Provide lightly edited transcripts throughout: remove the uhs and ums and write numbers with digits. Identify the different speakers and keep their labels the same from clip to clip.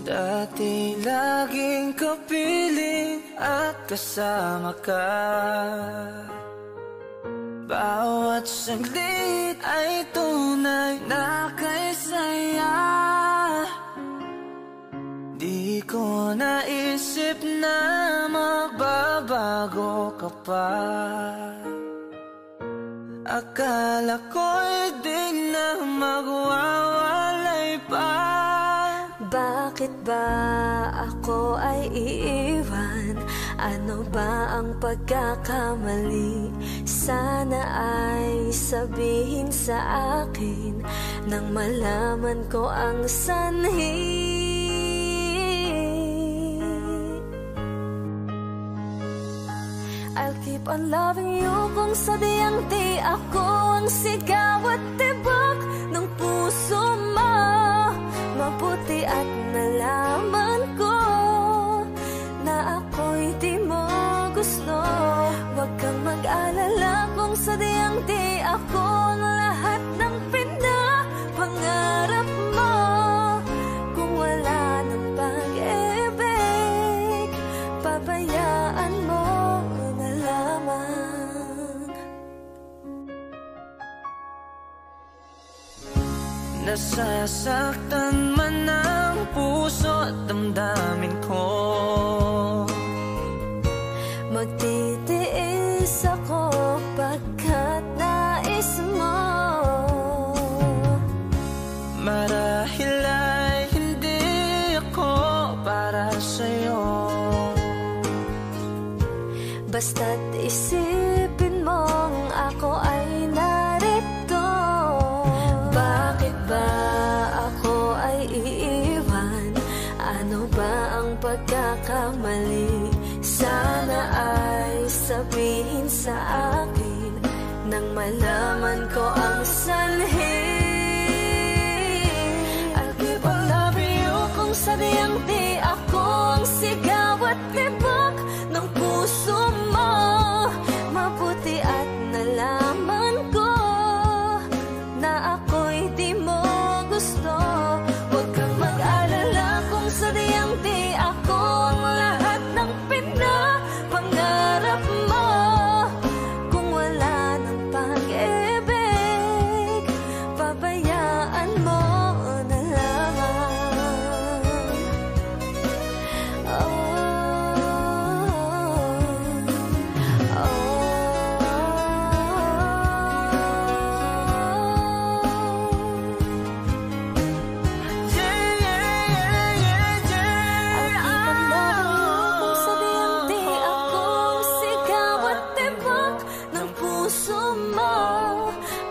Speaker 1: Dati laging kapiling at kasama ka. Bawat saglit ay tunay na kay saya. Di ko naisip na magbabago ka pa. Akala ko'y di na magwawalay pa.
Speaker 2: Bakit ba ako ay iiwan? Ano ba ang pagkakamali? Sana ay sabihin sa akin nang malaman ko ang sanhi. I'll keep on loving you kung sadyang di ako ang sigaw at tibok ng puso mo. Mabuti at nalaman ko na ako'y di mo gusto. Huwag kang mag-alala kung sadyang di ako ang lahat ng pinapangarap mo. Kung wala ng pag-ibig, pabayaan mo na lamang.
Speaker 1: Nasasaktan man ang puso at damdamin ko.
Speaker 2: Magtitiis ako pagkat nais mo.
Speaker 1: Marahil ay hindi ako para sa'yo.
Speaker 2: Basta't isipin mong ako ay narito. Bakit ba ako ay iiwan? Ano ba ang pagkakamali? Sana ay sabihin sa akin nang malaman ko ang sanhi. I'll keep on loving you kung sadyang di ako ang sigaw at tibok ng puso mo. Mabuti at nalaman ko na ako'y di mo gusto. Huwag kang mag-alala kung sadyang di ako ang lahat ng pinapangarap mo. Kung wala ng pag-ibig, pabayaan mo na lamang.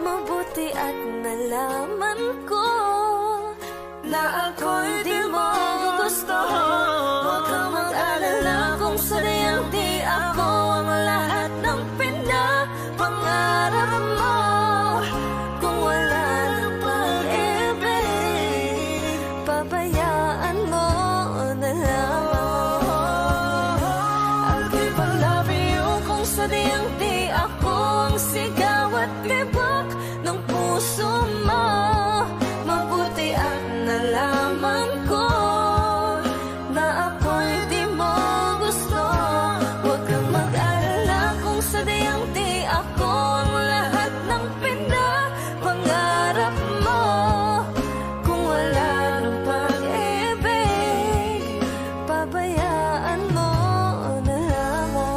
Speaker 2: Mabuti at nalaman ko na ako'y di mo gusto. Huwag kang mag-alala kung sadyang di ako ang lahat ng pinapangarap mo. Kung wala ng pag-ibig, pabayaan mo na lamang. I'll keep on loving you kung sadyang di ako ang sigaw at tibok ng puso mo. Mabuti at nalaman ko na ako'y di mo gusto. Huwag kang mag-alala kung sadyang di ako ang lahat ng pinapangarap mo. Kung wala ng pag-ibig, pabayaan mo na lamang.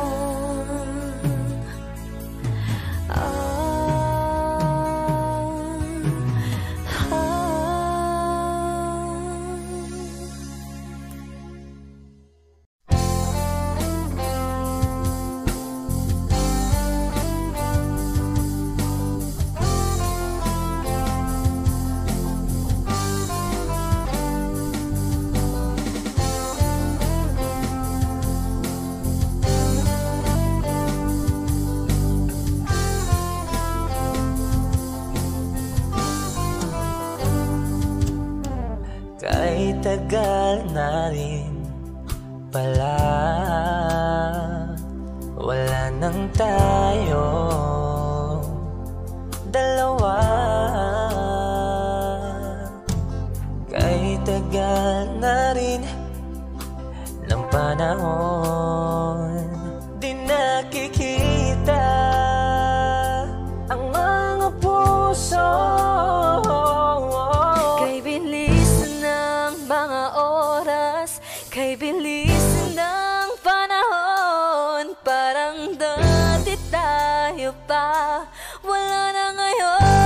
Speaker 1: Kay tagal na rin pala, wala nang tayo dalawa. Kay tagal na rin panahon. Di nakikita ang mga puso.
Speaker 2: Kay bilis ng mga oras, kay bilis ng panahon. Parang dati tayo pa, wala na ngayon.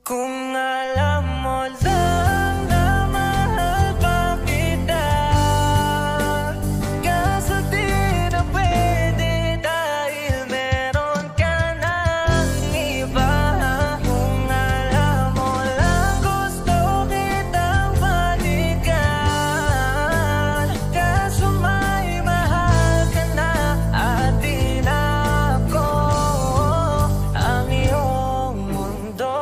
Speaker 1: Kung alam mo lang na mahal pa kita, kaso di na pwede dahil meron ka ng iba. Kung alam mo lang gusto kitang balikan, kaso may mahal ka na at di na ako ang iyong mundo.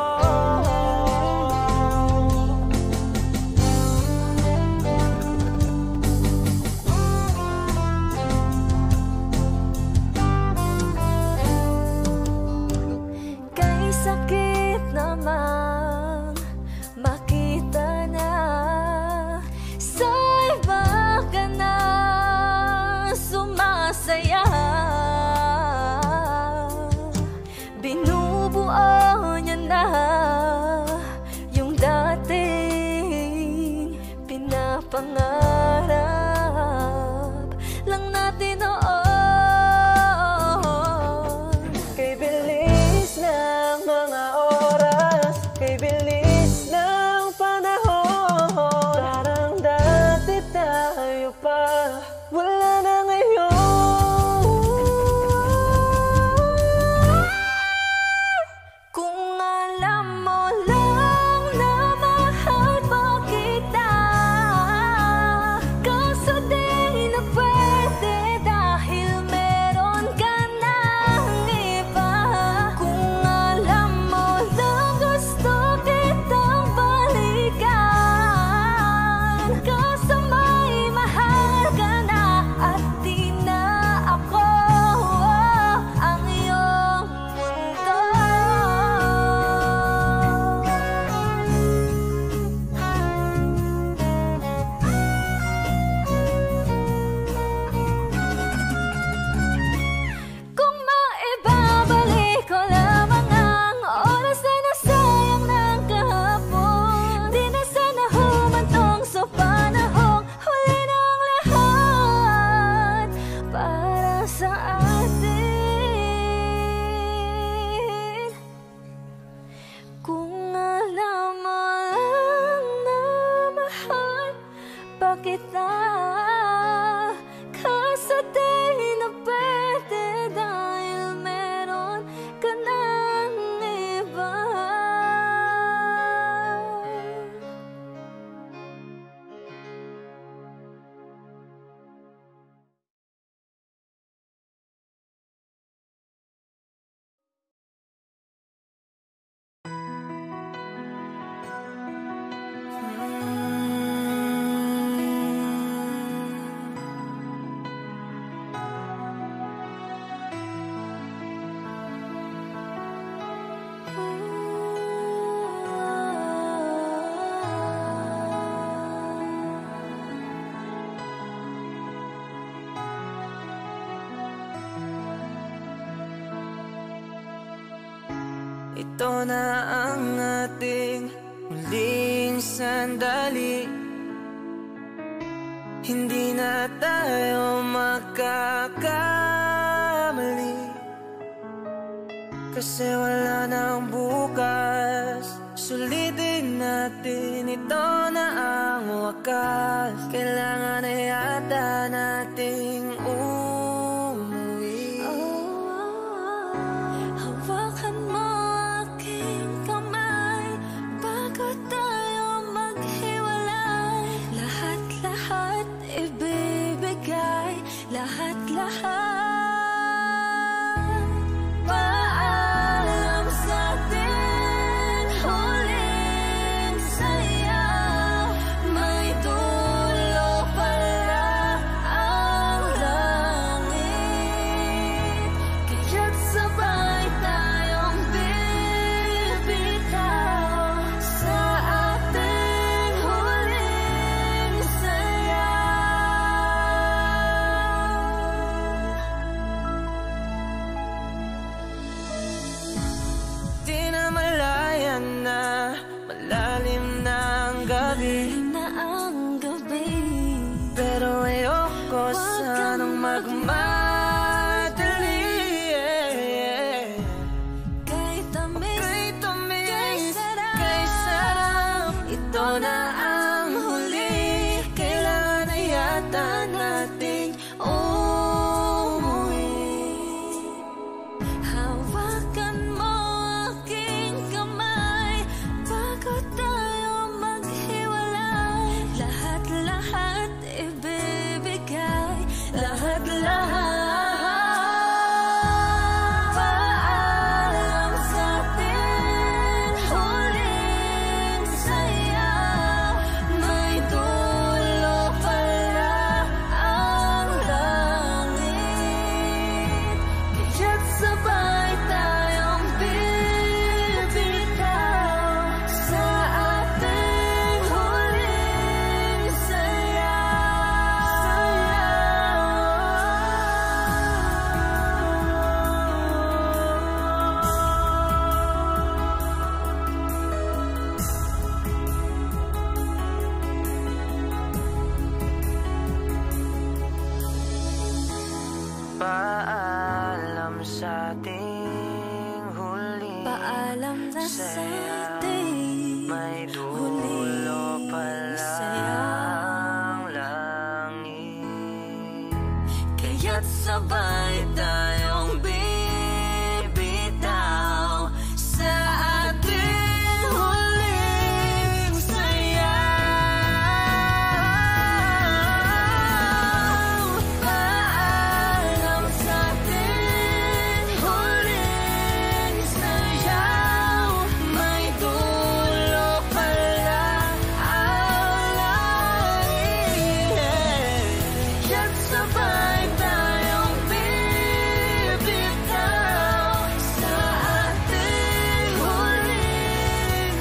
Speaker 2: Kay sakit namang makita na sa iba ka na sumasaya. Binubuo niya na yung dating pinapangarap lang natin noon.
Speaker 1: Kay bilis ng mga oras, kay bilis ng panahon. Parang dati tayo pa, wala na ngayon.
Speaker 2: Kung alam mo lang na mahal pa kita, kaso di na pwede dahil meron ka ng iba. Kung alam mo lang gusto kitang balikan, kaso may mahal ka na at di na ako ang iyong mundo. Kung maibabalik ko lamang ang oras na nasayang ng kahapon, di na sana humantong sa panahong huli ng lahat para sa atin. Kung alam mo lang na mahal pa kita, kaso di na pwede dahil meron ka ng iba.
Speaker 1: Ito na ang ating huling sandali. Hindi na tayo makakamali, kasi wala nang bukas. Sulitin natin, ito na ang wakas. Kailangan na yata nating umuwi.
Speaker 2: Hawakan mo aking kamay bago tayo maghiwalay. Lahat-lahat ibibigay, lahat-lahat. Paalam sa ating huling saya. May dulo pala ang lahat. para sa ating
Speaker 1: may
Speaker 2: huling
Speaker 1: dulo
Speaker 2: saya.
Speaker 1: palang langit.
Speaker 2: Kaya't sabay tayong bibitaw sa ating huling sayaw. Paalam sa ating huling sayaw. May dulo pala ang langit. Kaya't sabay tayong bibitaw sa ating huling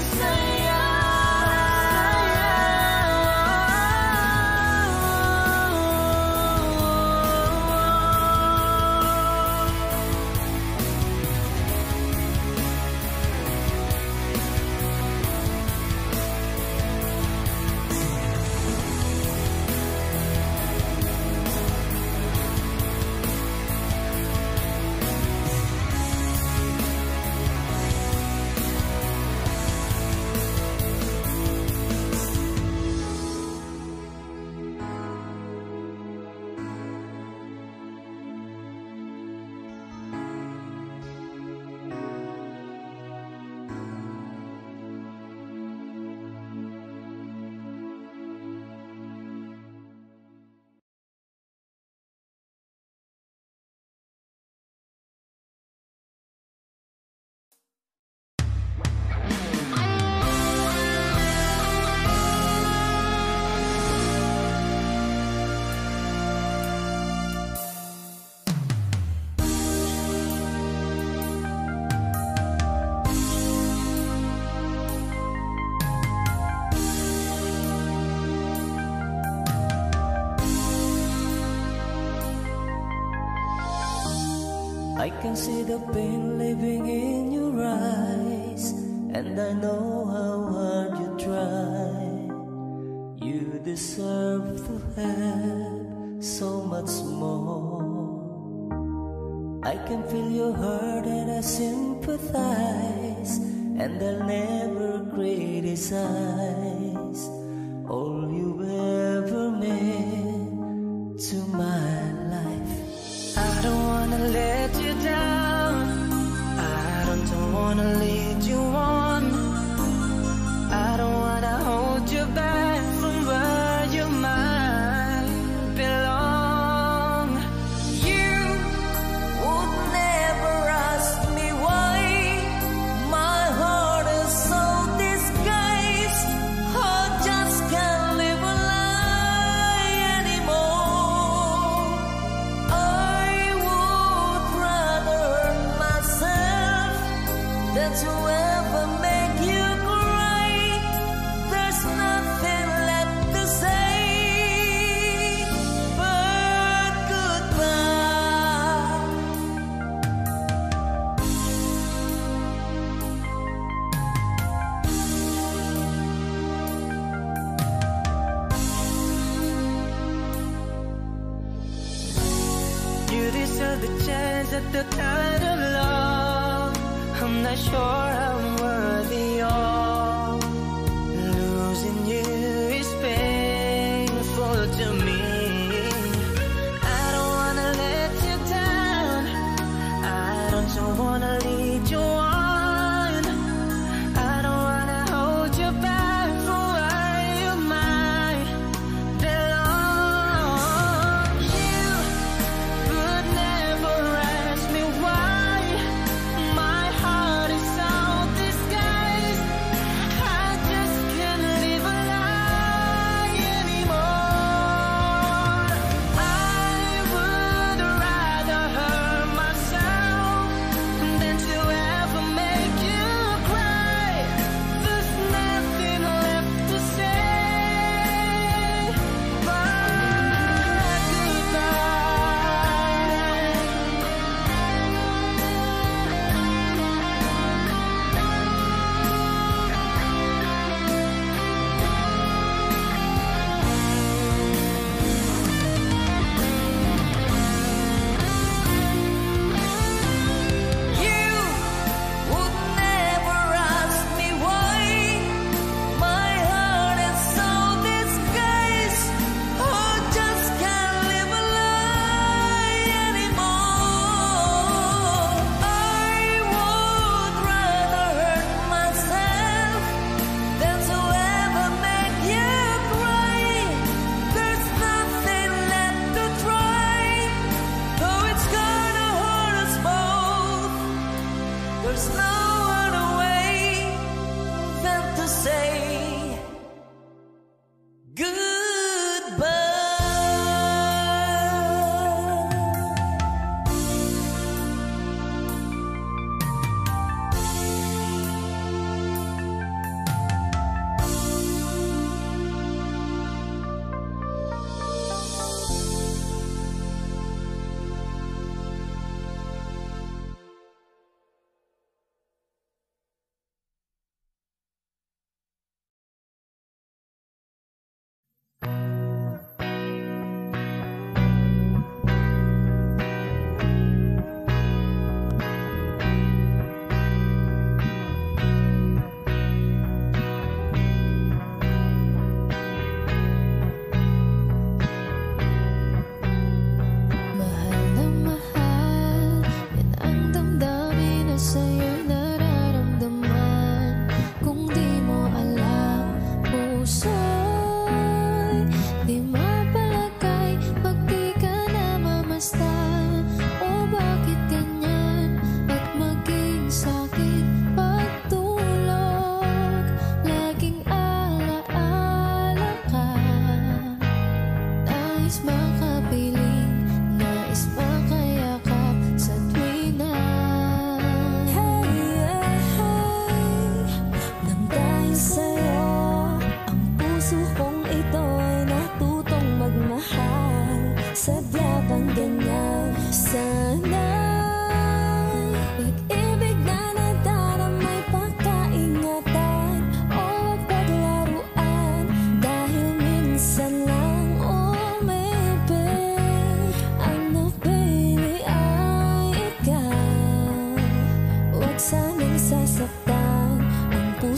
Speaker 1: I can see the pain living in your eyes, and I know how hard you try. You deserve to have so much more. I can feel your hurt and I sympathize, and I'll never criticize all you ever meant to my life. I don't wanna let you down, I don't wanna lead you on, I don't wanna hold you back from where you might belong.
Speaker 2: You would never ask me why my heart is so disguised. I just can't live a lie anymore. I would rather hurt myself than to ever make you cry. There's nothing left to say but goodbye.
Speaker 1: You deserve the chance at the kind of love I'm not sure I'm worthy of. Losing you is painful to me. I don't wanna let you down, I don't wanna lead you on, I don't wanna hold you back from where you might belong. You would never ask me why my heart is so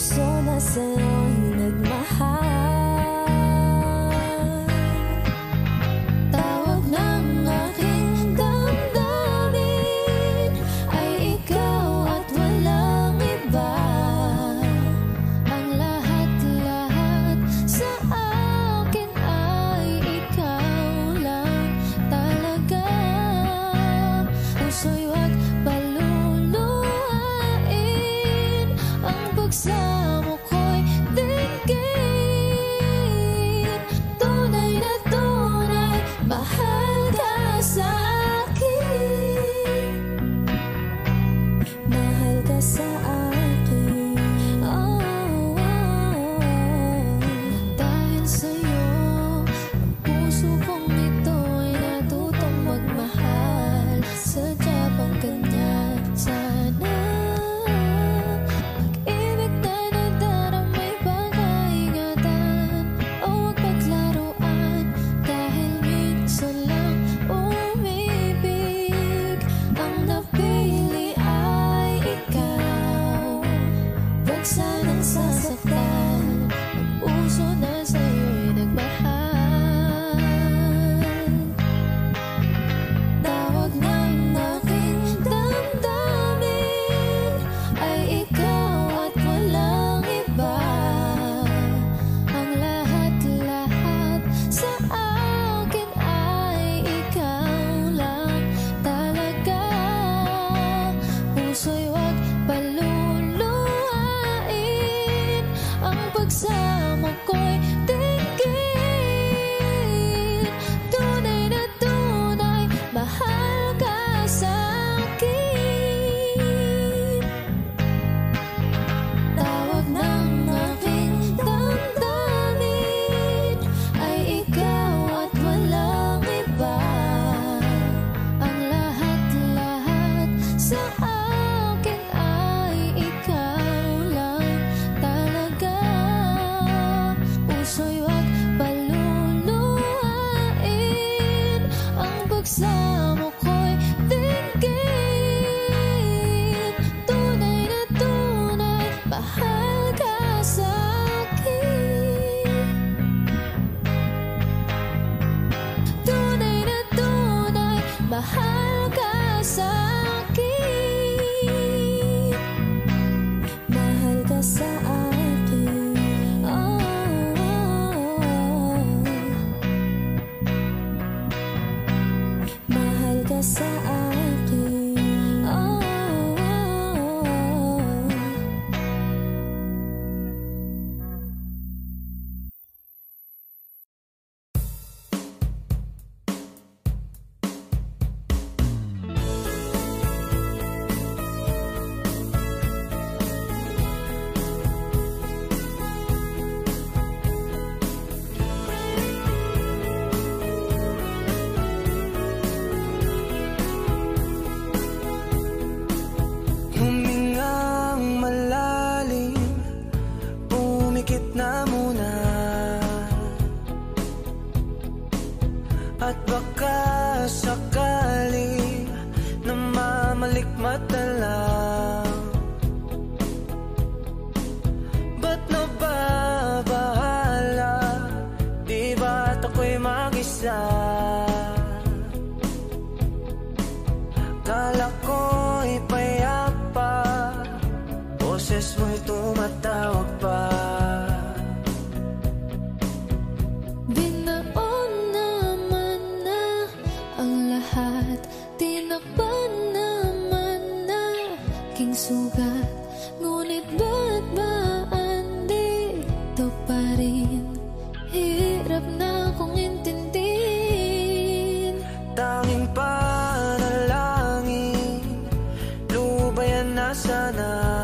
Speaker 2: puso na sa'yo'y nagmahal. Tawag ng aking damdamin ay ikaw at walang iba. Ang lahat-lahat sa akin ay ikaw lang talaga. Puso'y huwag paluluhain, ang pagsamo ko'y dinggin. Tunay na tunay, mahal ka sa akin. Mahal ka sa akin. Oh, oh, oh. Dahil sa'yo, ang puso kong ito ay natutong magmahal. Sadya bang ganyan sana? Pag-ibig na nadaramay pag-aingatan, o huwag paglaruan, dahil minsan lang umibig. Ang napili ay ikaw, huwag sanang sasaktan. Ang puso na sa'yo'y nagmahal. Tawag ng aking damdamin ay ikaw at walang iba. Ang lahat-lahat sa akin ay ikaw lang talaga. Puso'y huwag paluluhain, ang pagsamo ko'y dinggin. Tunay na tunay, mahal ka sa akin. Tawag ng aking damdamin ay ikaw at walang iba. Ang lahat-lahat sa akin ay ikaw lang talaga. Puso'y huwag paluluhain, ang pagsamo ko'y dinggin. Tunay na tunay, mahal ka sa akin. Tunay na tunay, mahal ka sa akin. Mahal ka sa akin. Oh, oh, oh. Mahal ka sa akin. Oh, oh, oh.
Speaker 1: Humingang malalim, pumikit na muna, at baka sakali na mamalikmata lang. Ba't nababahala? Di ba't ako'y mag-isa? Kala ko'y payapa, boses mo'y tumatawag pa.
Speaker 2: Binaon naman na ang lahat, tinakpan naman na king sugat. Ngunit ba't ba andito pa rin? Hirap na kong intindihin.
Speaker 1: Tanging panalangin, lubayan na sana.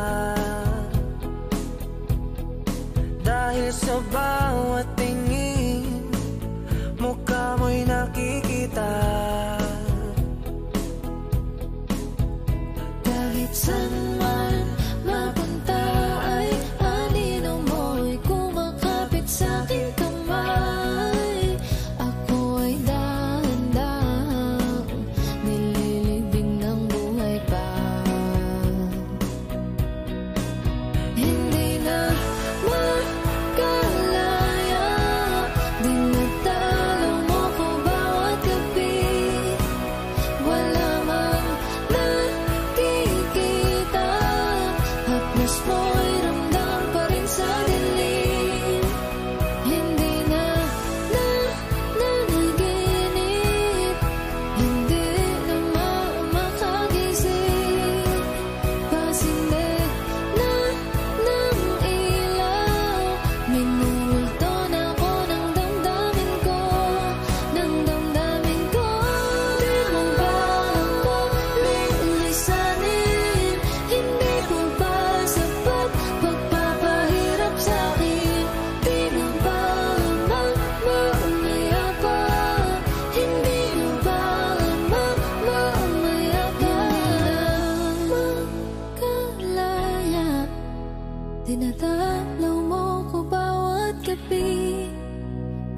Speaker 2: Dinadalaw mo ko bawat gabi.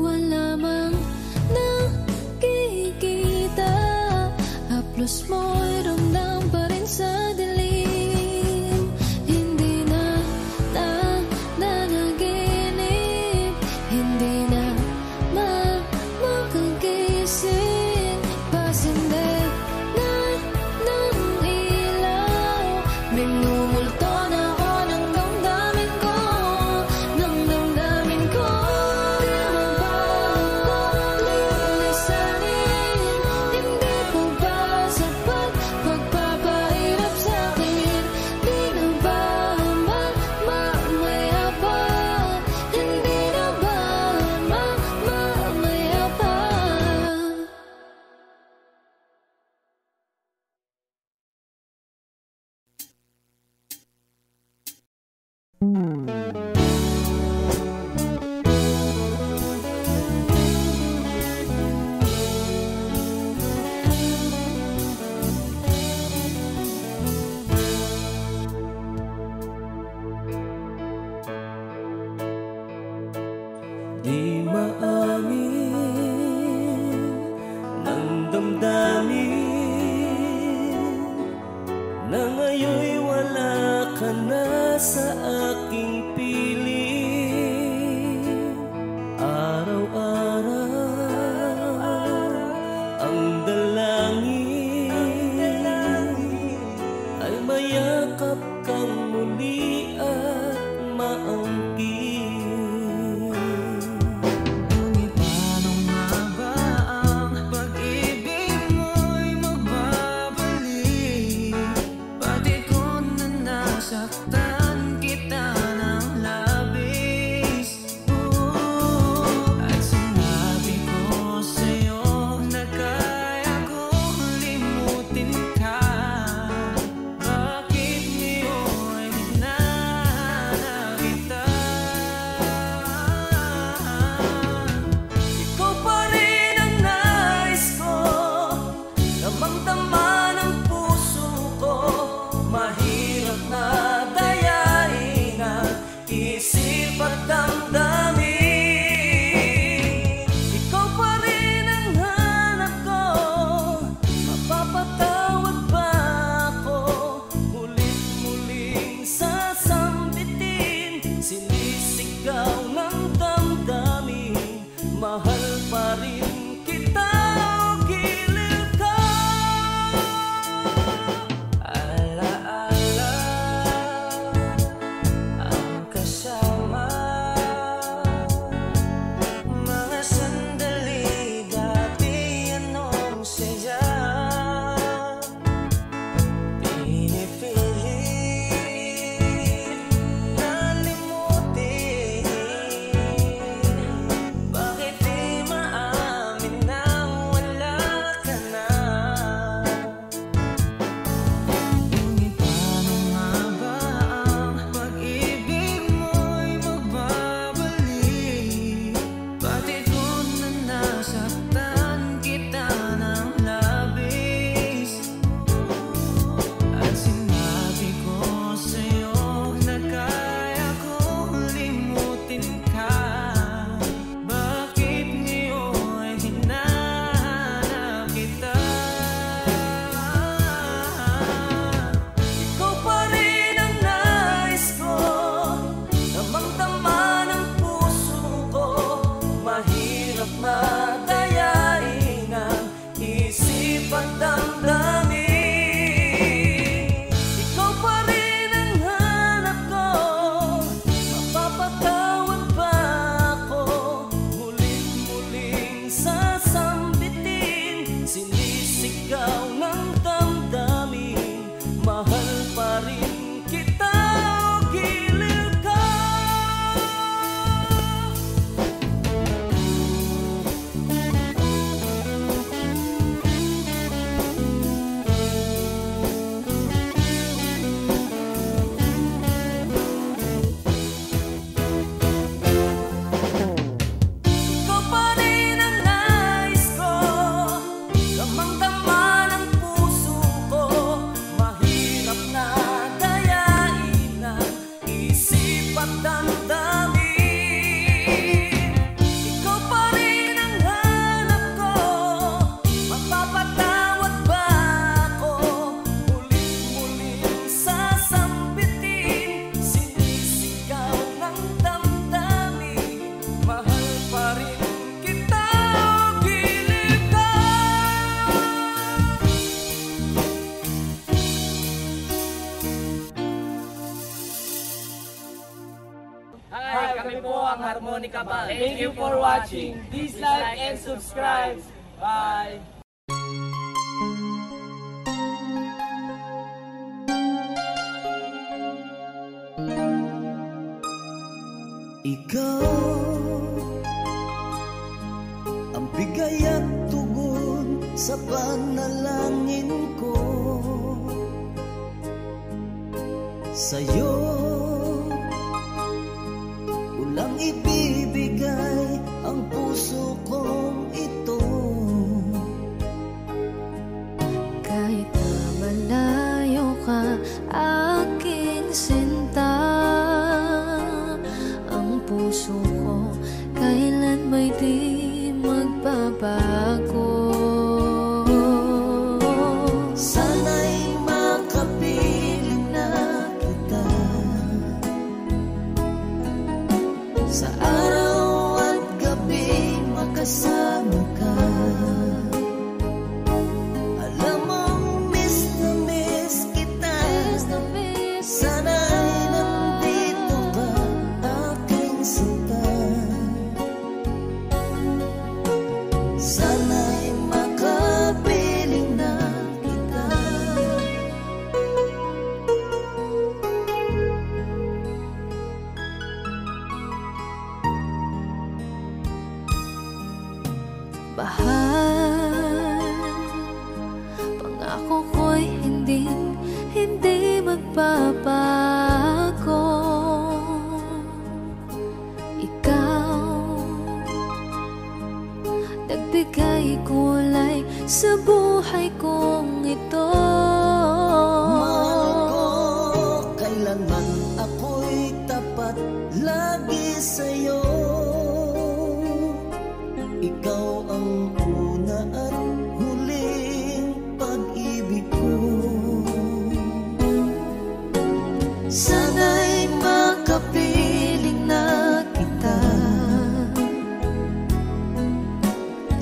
Speaker 2: Wala mang nakikita. Haplos mo'y ramdam pa rin sa dilim. Hindi na nanaginip. Hindi na makagising. Pasindet na ng ilaw. Minumulto na ako ng damdamin ko. Ng damdamin ko. Di mabago lilisanin. Hindi ko ba sapat pagpapahirap sa'kin? Di na ba mamaya pa? Hindi na ba mamaya pa?
Speaker 1: Di maamin ng damdamin na ngayon'y wala ka na sa aking piling. Araw-araw ang dalangin ay mayakap kang muli at maangkin. Ngunit paano nga ba ang pag-ibig mo'y magbabalik? Pati ko na nasaktan kita ng labis. At sinabi ko sa'yo na kaya kong limutin ka. Bakit ngayon
Speaker 3: Hi, kami po ang Harmonica Band. Thank you for watching. Please like and subscribe. Bye!
Speaker 4: Ikaw ang bigay at tugon sa panalangin ko. Sa'yo ulang ibibigay ang puso kong ito.
Speaker 2: Kahit na malayo ka, aking sinta, ang puso ko kailan may di magbabago.
Speaker 4: Sana'y makapiling na kita sa araw at gabi, makasama ka. Alam mong miss na miss kita. Sana'y nandito ka, aking sinta. Sana'y makapiling na kita.
Speaker 2: Bahal, pangako ko'y hindi magbabago. Ikaw, nagbigay kulay sa buhay kong ito.
Speaker 4: Mahal ko, kailanman ako'y tapat lagi sa'yo. Ikaw ang una at huling pag-ibig ko. Sana'y makapiling na kita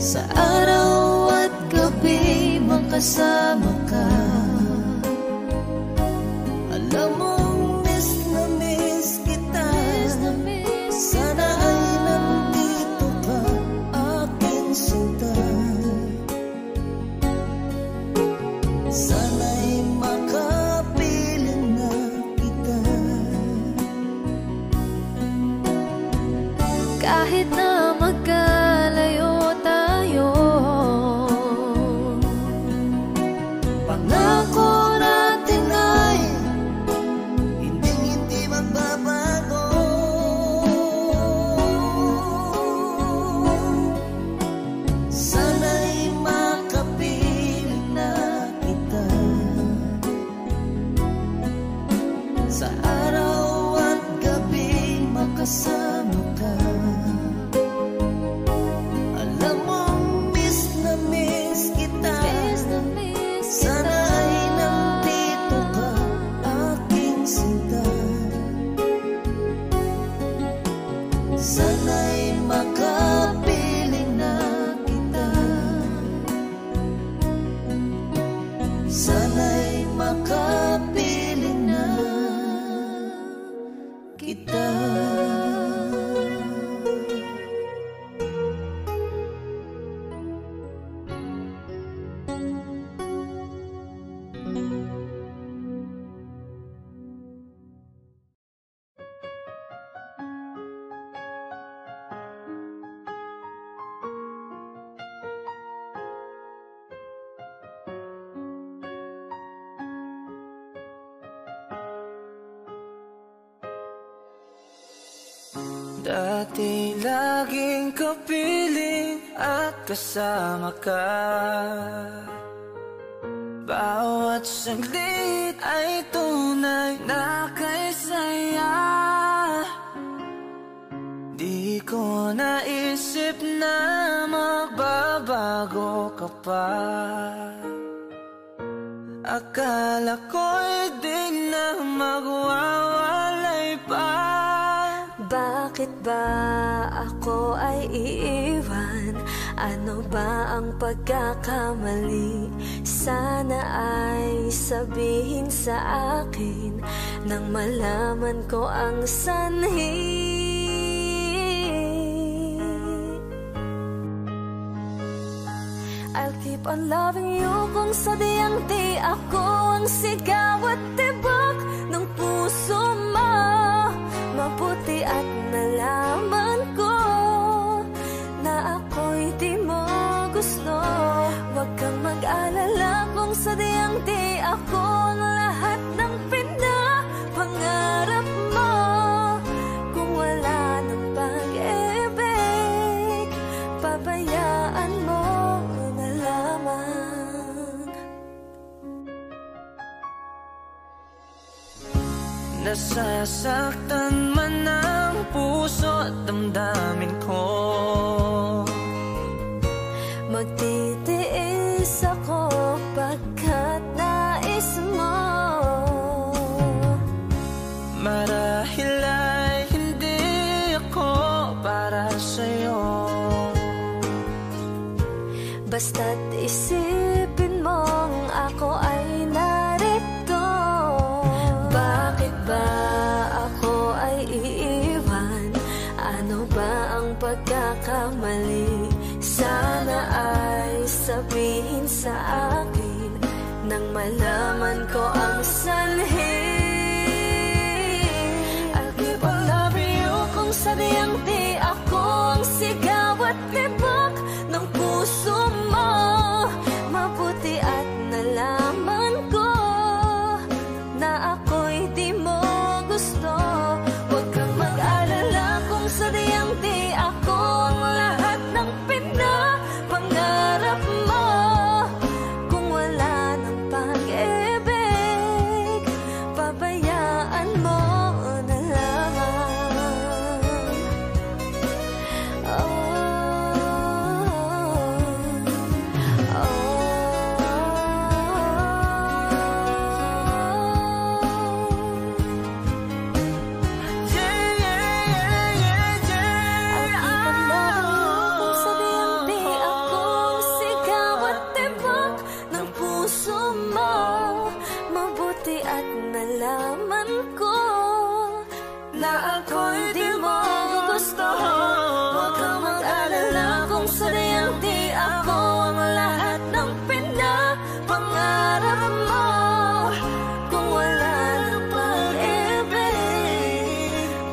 Speaker 4: sa araw at gabi, makasama ka. Alam mong miss na miss kita. Sana ay nandito ka, aking sinta. Sana'y makapiling na kita.
Speaker 2: Kahit na magkalayo tayo,
Speaker 4: Pangako natin ay hindi magbabago. Sana'y makapiling na kita sa araw at gabi, makasama ka. Alam mong miss na miss kita. Sana ay nandito ka, aking sinta. Sana'y makapiling na kita. Sana'y makapiling na kita.
Speaker 1: Dati laging kapiling at kasama ka. Bawat saglit ay tunay na kay saya. ko naisip na magbabago ka pa. Akala ko'y di na magwawalay pa.
Speaker 2: Bakit ba ako ay iiwan? Ano ba ang pagkakamali? Sana ay sabihin sa akin nang malaman ko ang sanhi. I'll keep on loving you kung sadyang di ako ang sigaw at tibok ng puso mo. Mabuti at nalaman ko na ako'y di mo gusto. Huwag kang mag-alala kung sadyang di ako ang lahat ng pinapangarap mo. Kung wala ng pag-ibig, pabayaan mo na lamang.
Speaker 1: Nasasaktan man ang puso at damdamin ko.
Speaker 2: Magtitiis ako pagkat nais mo.
Speaker 1: Marahil ay hindi ako para sa'yo.
Speaker 2: Basta't isipin mong ako ay narito. Bakit ba ako ay iiwan? Ano ba ang pagkakamali? Sana ay sabihin sa akin nang malaman ko ang sanhi. I'll keep on loving you kung sadyang di ako ang sigaw at tibok ng puso mo. Mabuti at nalaman ko na ako'y di mo gusto. Huwag kang mag-alala kung sadyang di ako ang lahat ng pinapangarap mo. Kung wala ng pag-ibig, pabayaan mo na lamang. Mabuti at nalaman ko na ako'y di mo gusto. Huwag kang mag-alala kung sadyang di ako ang lahat ng pinapangarap mo. Kung wala ng pag-ibig,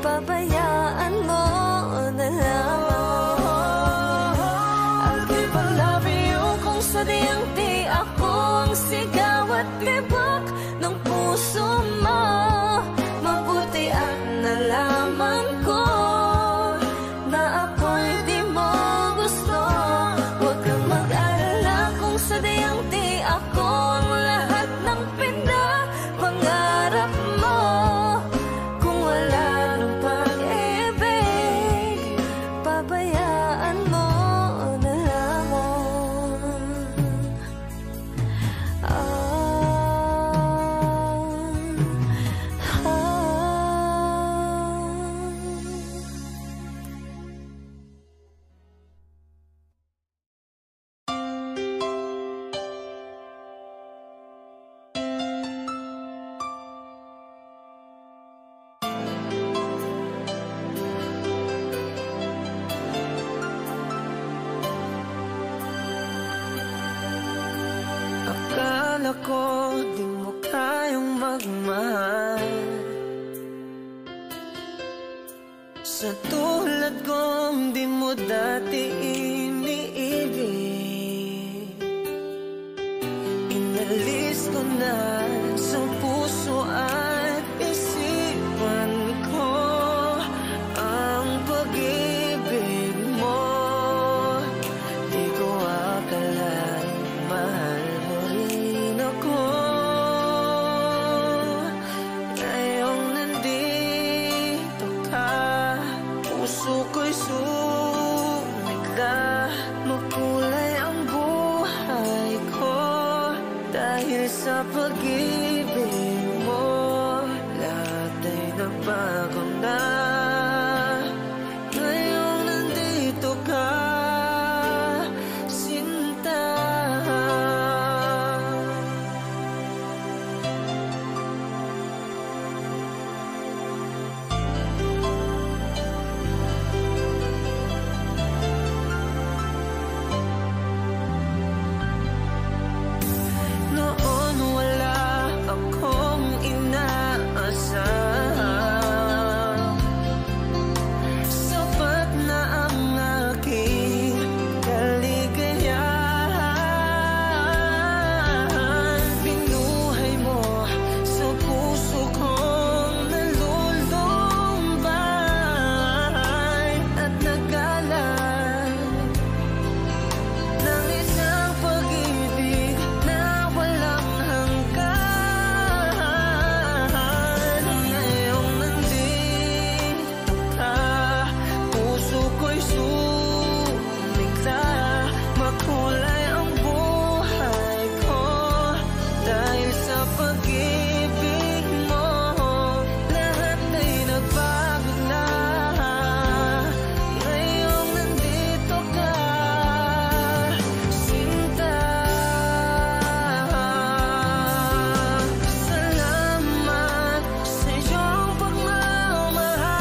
Speaker 2: pabayaan mo na lamang. I'll keep on loving you kung sadyang di ako ang sigaw at tibok ng puso mo. Mabuti at nalaman ko na ako'y di mo gusto. Huwag kang mag-alala kung sadyang di ako ang lahat ng pinapangarap mo. Kung wala ng pag-ibig, pabayaan mo na lamang.
Speaker 1: Akala ko di mo kayang magmahal. Sa tulad kong di mo dati iniibig. Inalis ko na sa puso at isipan ko ang pag-ibig mo. Di ko akalain mahal mo rin ako. Ngayong nandito ka, puso ko'y sa pag-ibig mo, lahat ay nagbago na. Ngayong nandito ka, sinta. Noon wala akong inaasahan, sapat na ang aking kaligayahan. Binuhay mo sa puso kong nalulumbay at nagalan ng isang pag-ibig na walang hanggan. Ngayong nandito ka, puso ko'y sumigla. Makulay ang buhay ko dahil sa pag-ibig mo. Lahat ay nagbago na. Ngayong nandito ka, sinta. Salamat sa iyong pagmamahal,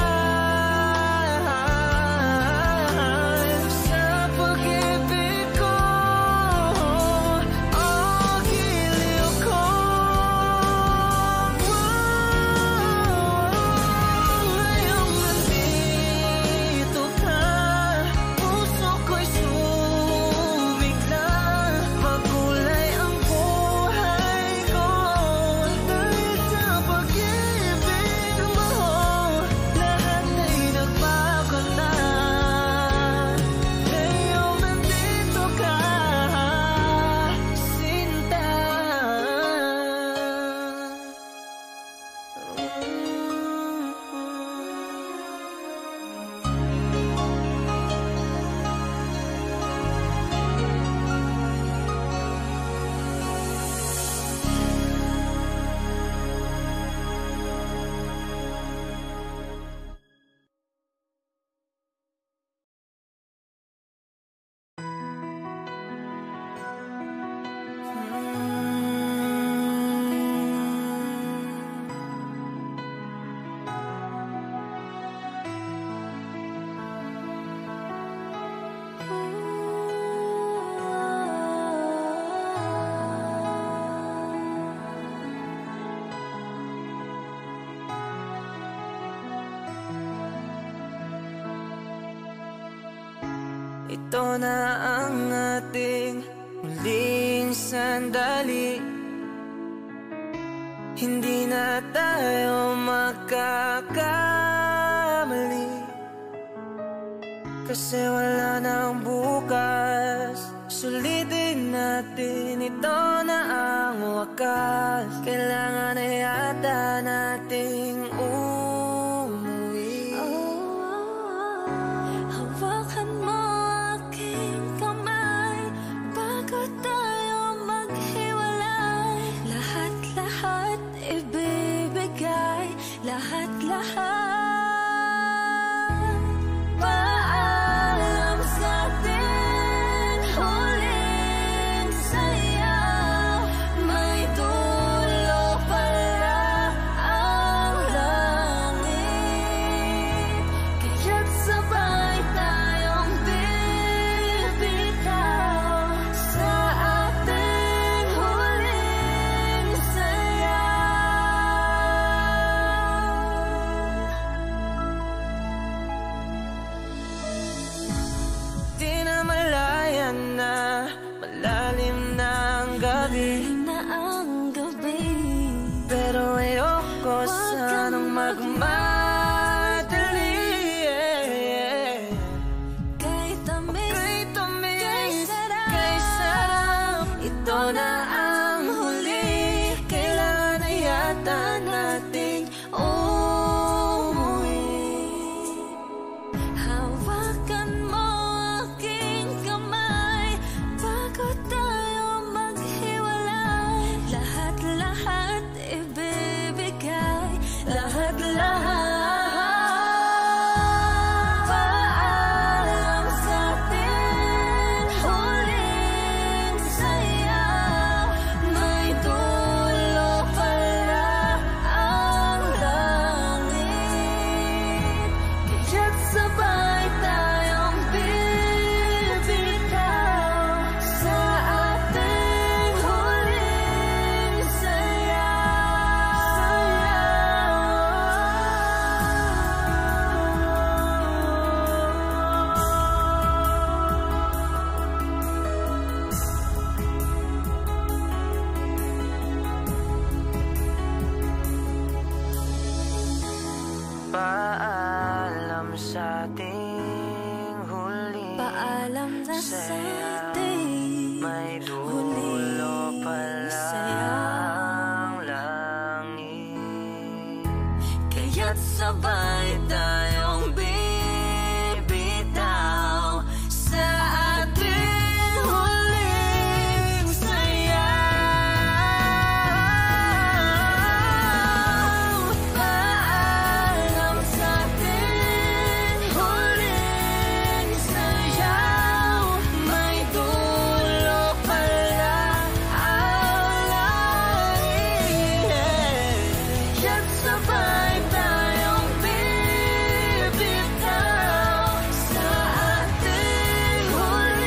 Speaker 1: sa pag-ibig ko, o giliw ko. Ngayong nandito ka, puso ko'y sumigla. Makulay ang buhay ko dahil sa pag-ibig mo. Lahat ay nagbago na. Ngayong nandito ka, sinta. Ito na ang ating muling sandali. Hindi na tayo makakamali, kasi wala nang bukas. Sulitin natin, ito na ang wakas. Kailangan na yata nating umuwi.
Speaker 2: Hawakan mo aking kamay bago tayo maghiwalay. Lahat-lahat ibibigay, lahat-lahat. Paalam sa ating huling saya. May dulo pala ang lahat.
Speaker 1: sa ating huling
Speaker 2: paalam na sa ating
Speaker 1: may dulo pala ang langit.
Speaker 2: Kaya't sabay tayong bibitaw sa ating huling sayaw. Paalam sa ating huling sayaw, may dulo pala ang langit. Kaya't sabay tayong bibitaw sa ating huling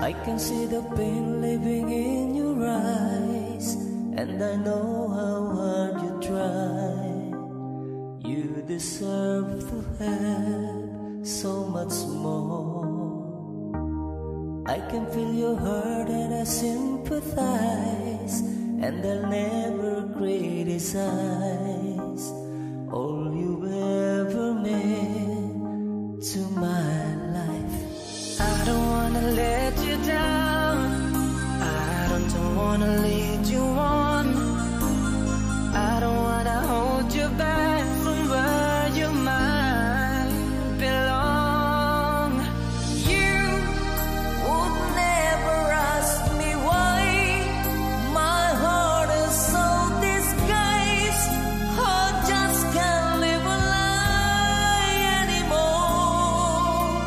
Speaker 4: I can see the pain living in your eyes, and I know how hard you try. You deserve to have so much more. I can feel your hurt and I sympathize, and I'll never criticize all you ever meant to my life.
Speaker 1: I don't wanna let you down, I don't wanna lead you on, I don't wanna hold you back from where you might belong.
Speaker 4: You would never ask me why my heart is so disguised. I just can't live a lie anymore.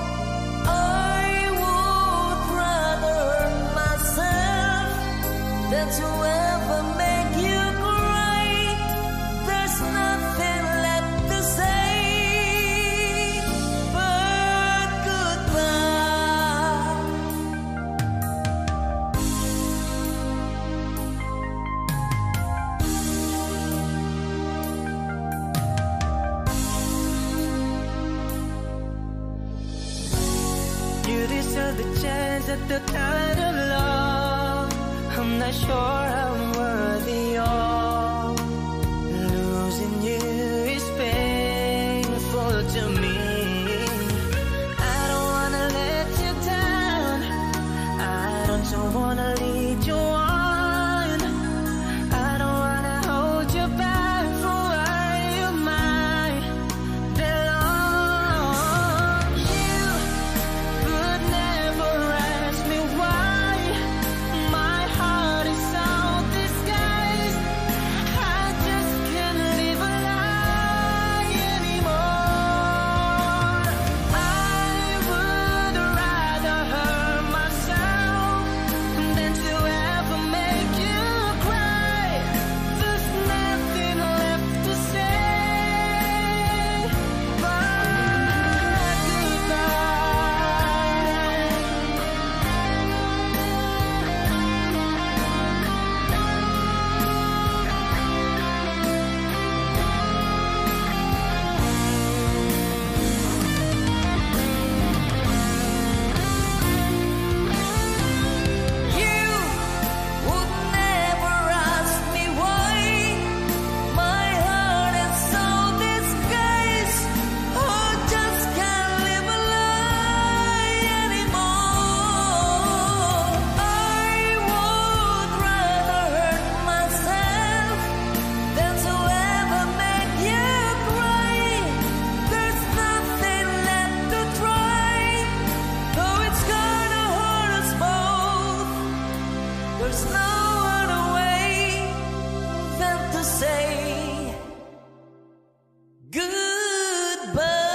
Speaker 4: I would rather hurt myself than to ever make you cry. There's nothing left to say but goodbye.
Speaker 1: You deserve the chance at the kind of love I'm not sure I'm worthy of. Losing you is painful to me. I don't wanna let you down, I don't wanna lead you on, I don't wanna hold you back from where you might belong. You could never ask me why my heart is so disguised. I just can't live a lie anymore. I would rather hurt myself than to ever
Speaker 4: There's no other way than to say goodbye.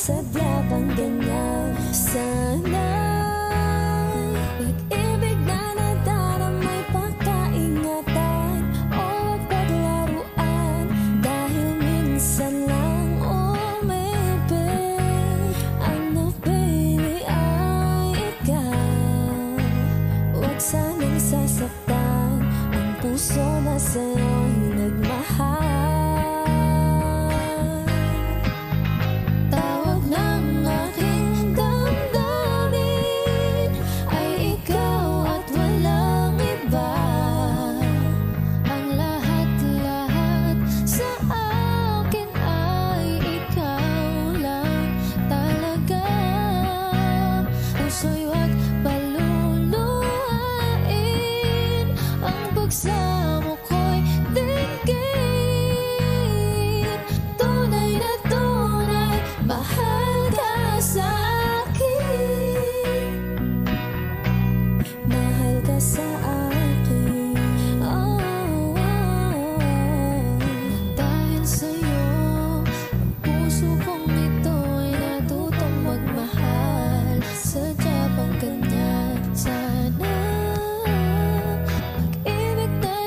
Speaker 2: Sadya pang ganyan, sana pag-ibig na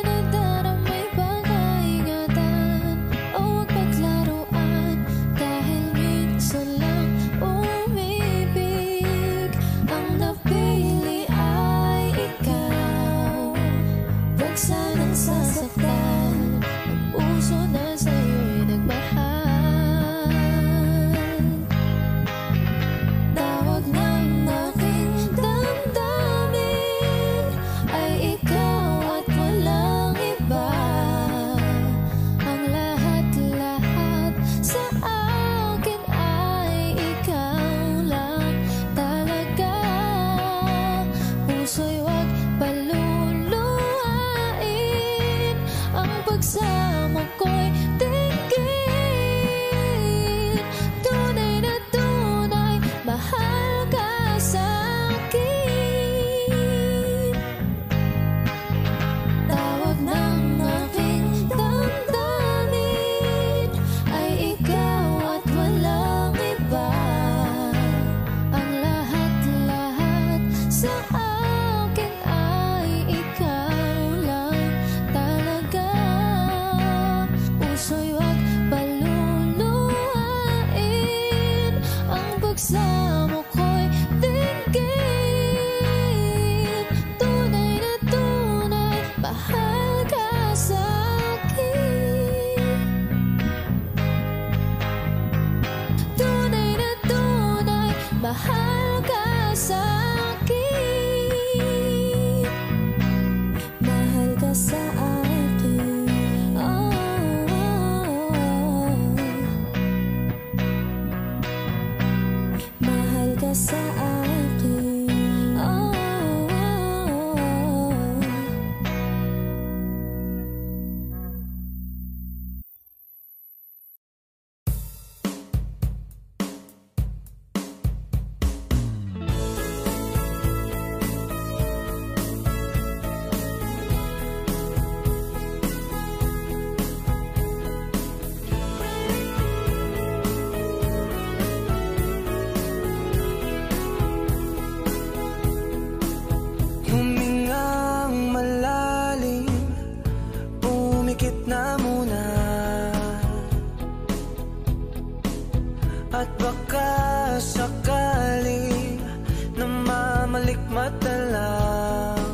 Speaker 1: malikmat na lang.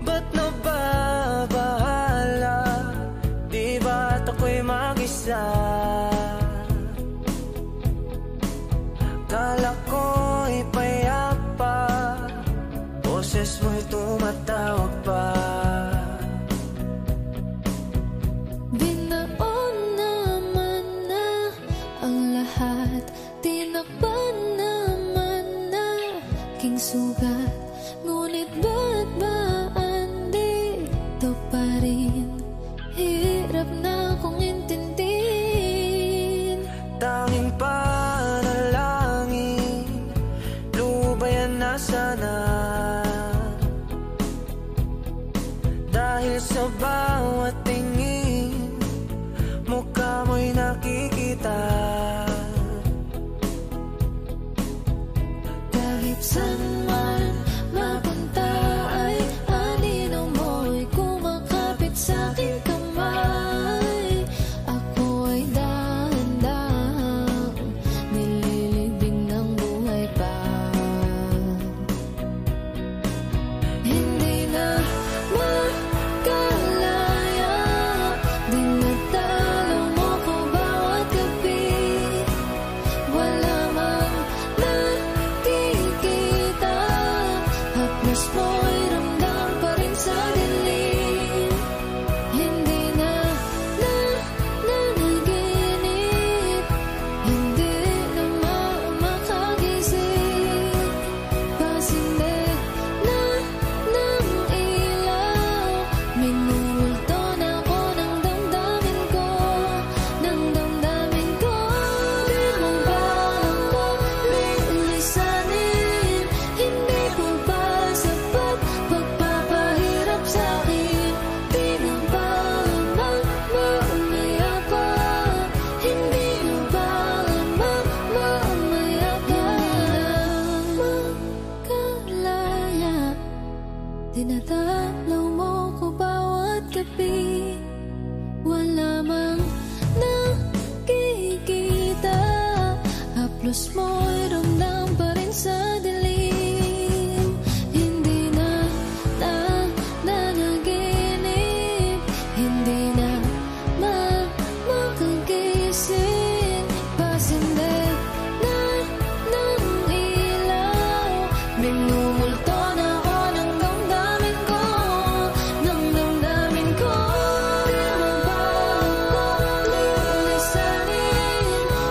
Speaker 1: Ba't nababahala? Di ba't ako'y mag-isa? Kala ko'y payapa, boses mo'y tumatawag pa.
Speaker 2: Binaon naman na ang lahat, tinakpan naman na king sugat. Ngunit ba't ba andito pa rin? Hirap na kong intindihin.
Speaker 1: Tanging panalangin, lubayan na sana. Dahil sa bawat tingin, mukha mo'y nakikita.
Speaker 2: Kahit saan man mapunta ay anino mo'y kumakapit sa'king kamay. Ako ay dahan-dahang nililibing ng buhay pa. Hindi na makalaya, dinadalaw mo ko bawat gabi. Wala mang nakikita, haplos mo'y ramdam pa rin sa dilim. Hindi na nanaginip, hindi na makagising. Pasinde na ng ilaw, minumulto na ako ng damdamin ko, ng damdamin ko. Di mo ba ako lilisanin? Hindi ko ba sapat pagpapahirap sa'kin? Di mo ba mamaya pa? Hindi mo ba mamaya pa? Makalaya, dinadalaw mo ko bawat gabi. Wala mang nakikita, haplos mo'y ramdam pa rin sa dilim. Hindi na nanaginip, hindi na makagising. Pasinde na ng ilaw, minumulto na ako ng damdamin ko, ng damdamin ko. Di mo ba ako lilisanin?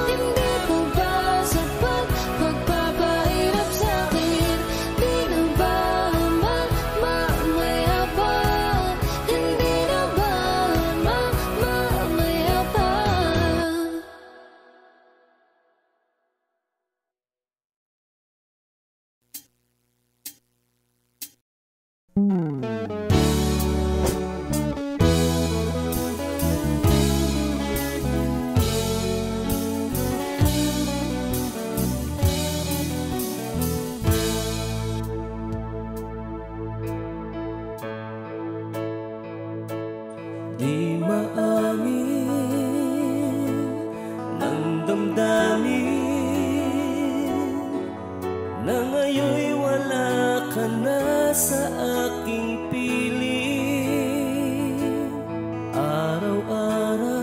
Speaker 2: Hindi ko ba sapat pagpapahirap sa'kin? Di na ba mamaya pa? Hindi na ba mamaya pa?
Speaker 4: Di maamin ng damdamin na ngayon'y wala ka na sa aking piling. Araw-araw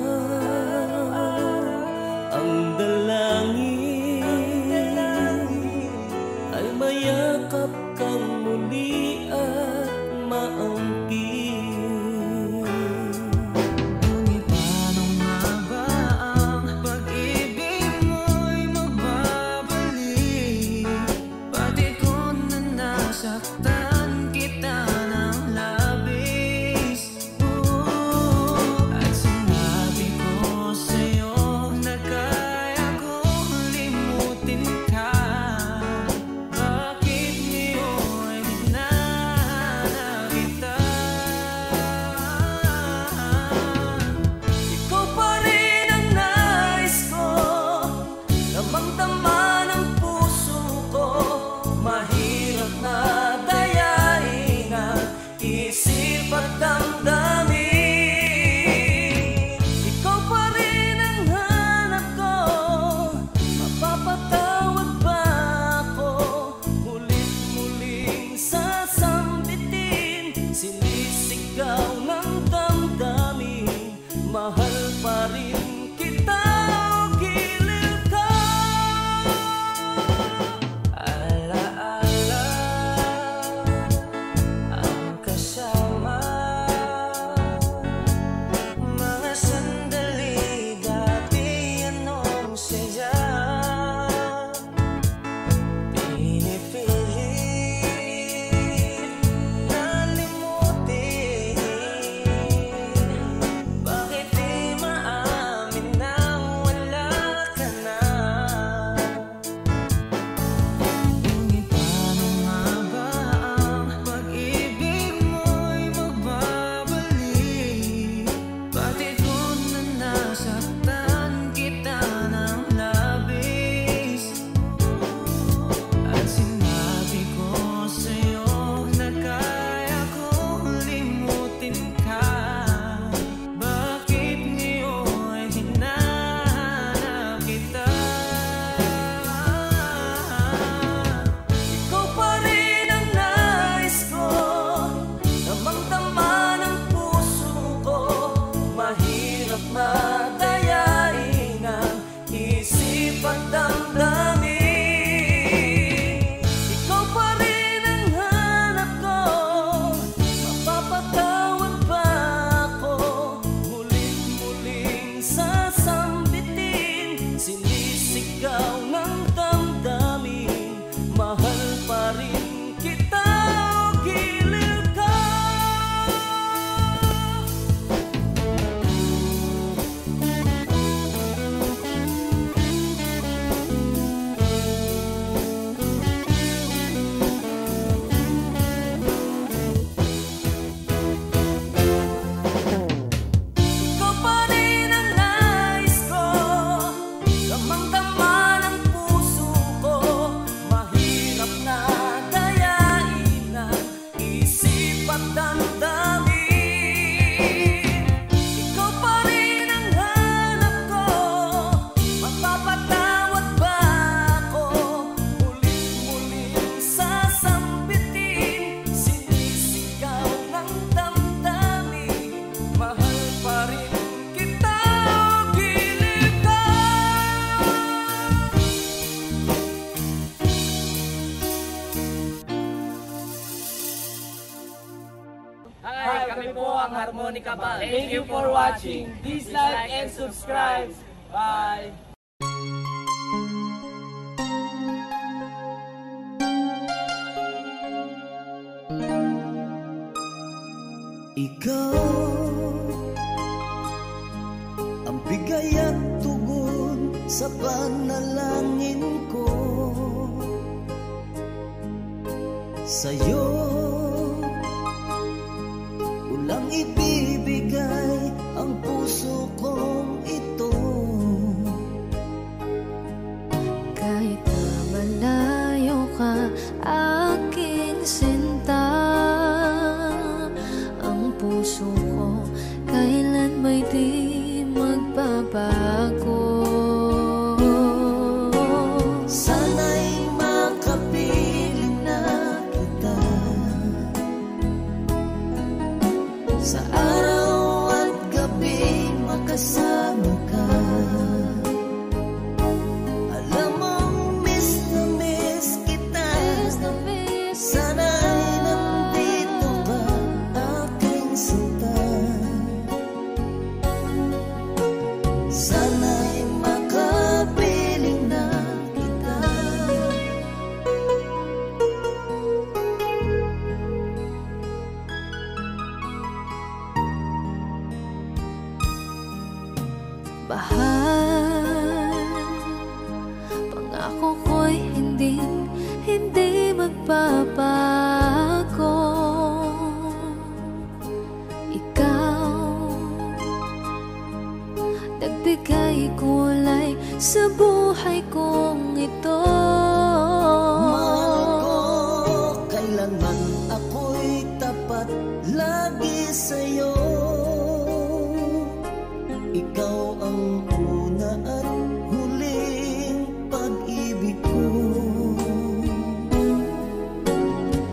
Speaker 4: ang dalangin ay mayakap kang muli at maangkin.
Speaker 1: Ngunit paano nga ba ang pag-ibig mo'y magbabalik? Pati ko na nasaktan kita ng labis. At sinabi ko sa'yo na kaya kong limutin ka. Bakit ngayon
Speaker 3: Kami po ang Harmonica Band. Thank you for watching. Please like and subscribe. Bye!
Speaker 4: Ikaw ang bigay at tugon sa panalangin ko. Sa'yo ulang ibibigay ang puso kong ito.
Speaker 2: Kahit na malayo ka, aking sinta, ang puso ko kailan may di magbabago.
Speaker 4: Sana'y makapiling na kita sa araw at gabi, makasama ka. Alam mong miss na miss kita. Sana'y nandito ka, aking sinta. Sana'y makapiling na kita.
Speaker 2: Bahal, pangako ko'y hindi magbabago. Ikaw, nagbigay kulay sa buhay kong ito.
Speaker 4: Mahal ko, kailanman ako'y tapat lagi sa'yo. Ikaw ang una at huling pag-ibig ko.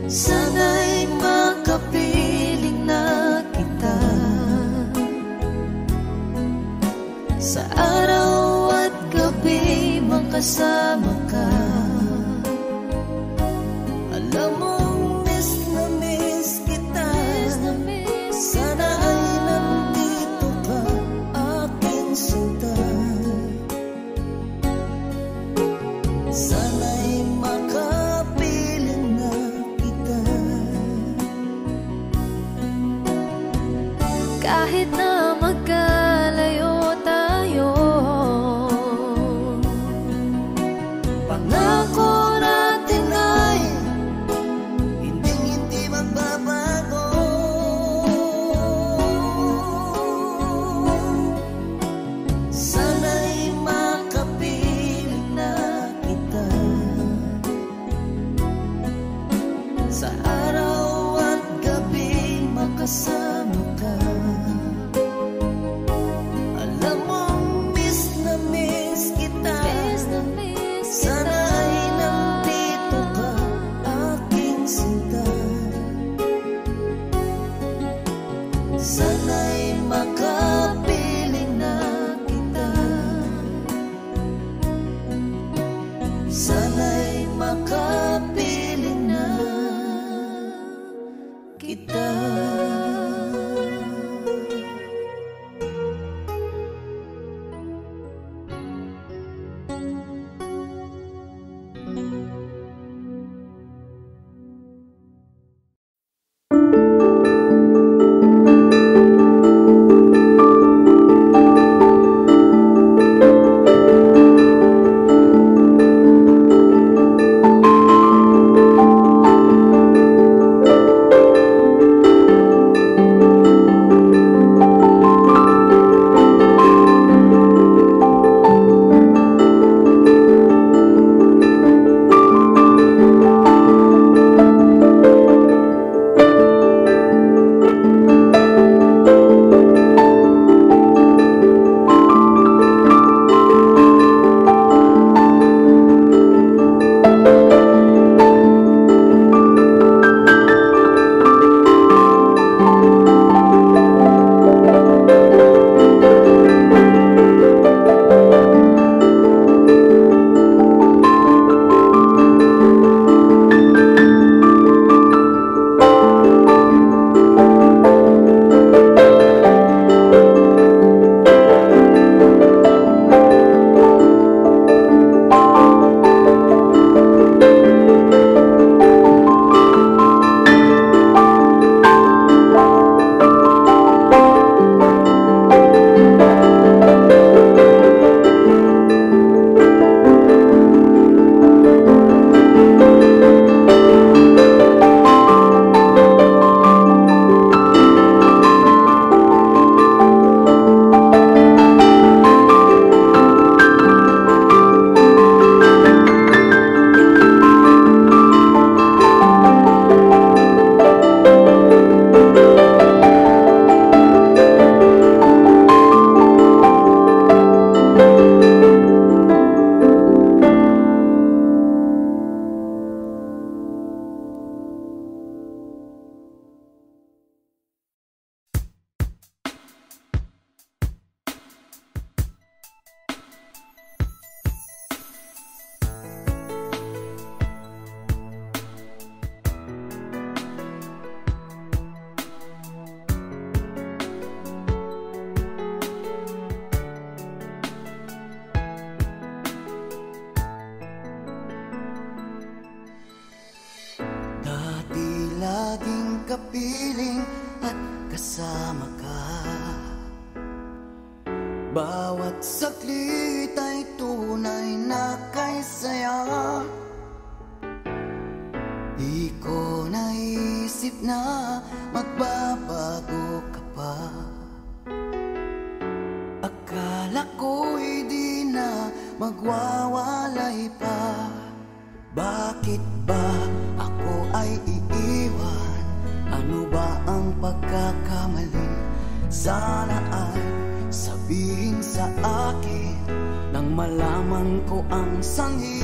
Speaker 2: Sana'y makapiling na kita sa araw at gabi, makasama ka.
Speaker 4: Alam mong miss na miss kita. Sana ay nandito ka, aking sinta. Sana'y makapiling na kita.
Speaker 2: Kahit na magkalayo tayo,
Speaker 4: Pangako natin ay hindi magbabago. Sana'y makapiling na kita sa araw at gabi, makasama ka. Alam mong miss na miss kita. Sana ay nandito ka, aking sinta. Sana'y makapiling na kita. Sana'y makapiling na kita.
Speaker 5: kapiling at kasama ka. Bawat saglit ay tunay na kay saya. Di ko naisip na magbabago ka pa. Akala ko'y di na magwawalay pa. Bakit ba ako ay iiwan? Ano ba ang pagkakamali? Sana ay sabihin sa akin nang malaman ko ang sanhi.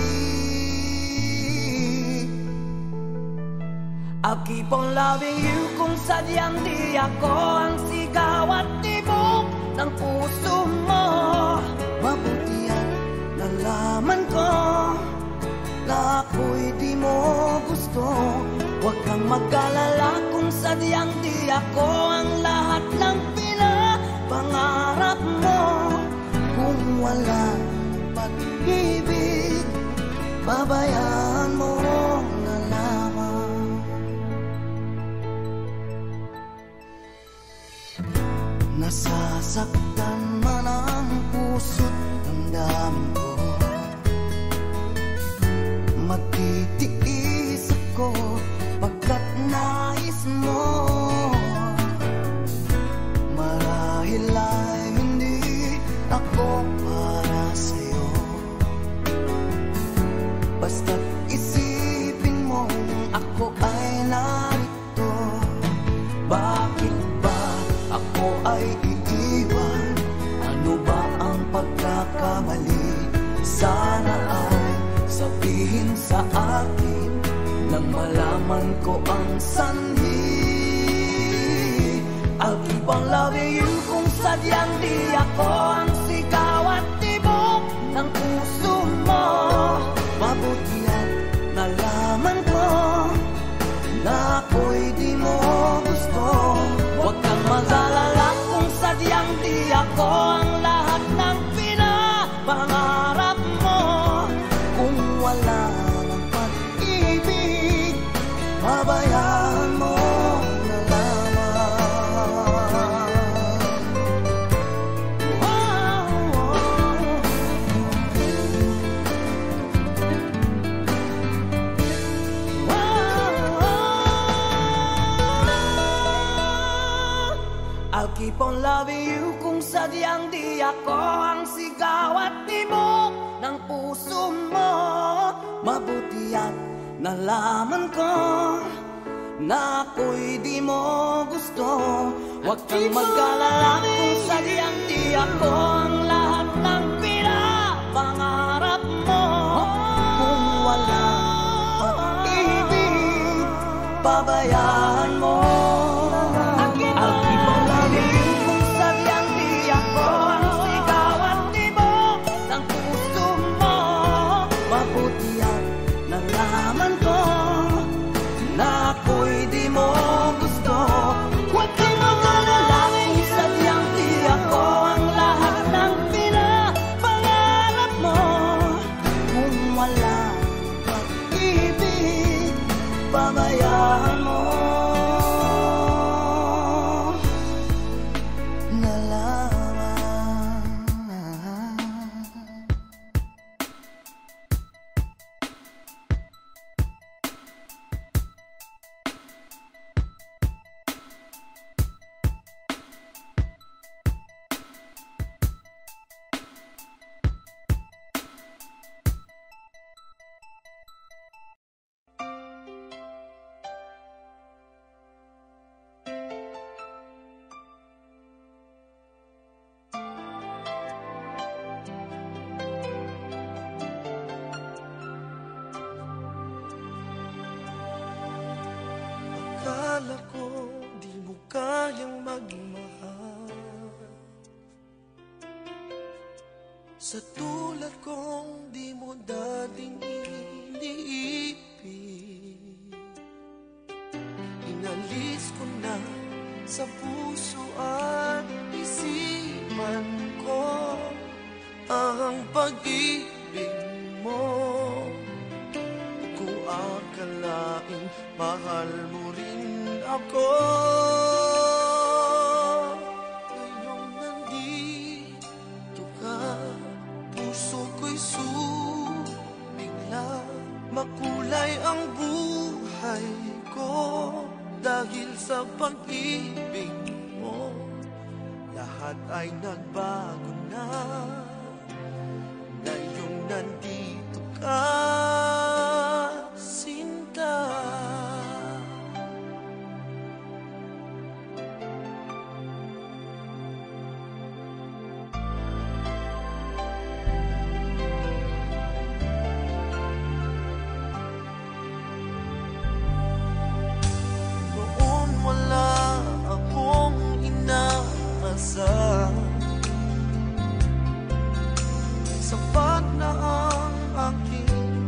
Speaker 5: I'll keep on loving you kung sadyang di ako ang sigaw at tibok ng puso mo. Mabuti at nalaman ko na ako'y di mo gusto. Huwag kang mag-alala kung sadyang di ako ang lahat ng pinapangarap mo. Kung wala pag-ibig, babayaan mo na lamang. Nasasaktan man ang puso't damdamin ko. Magtitiis ako pagkat nais mo. Marahil ay hindi ako para sa'yo. Basta't isipin mo ako ay narito. Bakit ba ako ay iiwan? Ano ba ang pagkakamali? Sana ay sabihin sa akin nang malaman ko ang sanhi. I'll keep on loving you kung sadyang di ako ang sigaw at tibok ng puso mo. Mabuti at nalaman ko na ako'y di mo gusto. Huwag kang mag-alala kung sadyang di ako ang lahat ng pinapangarap mo. Kung wala ng pag-ibig, babayaan mo na lamang. I'll keep on loving you kung sadyang di ako ang sigaw at tibok ng puso mo. Mabuti at nalaman ko na ako'y di mo gusto. Huwag kang mag-alala kung sadyang di ako ang lahat ng pinapangarap mo. Kung wala pag-ibig, babayaan mo. I'll keep on loving you kung sadyang di ako ang sigaw at tibok ng puso mo. Mabuti at nalaman ko na ako'y di mo gusto. Huwag kang mag-alala kung sadyang di ako ang lahat ng pinapangarap mo. Kung wala pag-ibig, babayaan mo na lamang.
Speaker 6: Akala ko di mo kayang magmahal. Sa tulad kong di mo dating iniibig. Inalis ko na sa puso at isipan ko ang pag-ibig mo. Kung akalaing mahal mo rin ako. Ngayong nandito ka, puso ko'y sumigla. Makulay ang buhay ko dahil sa pag-ibig mo. Lahat ay nagbago na ngayong nandito ka, Sinta. Noon wala akong inaasam, sapat na ang aking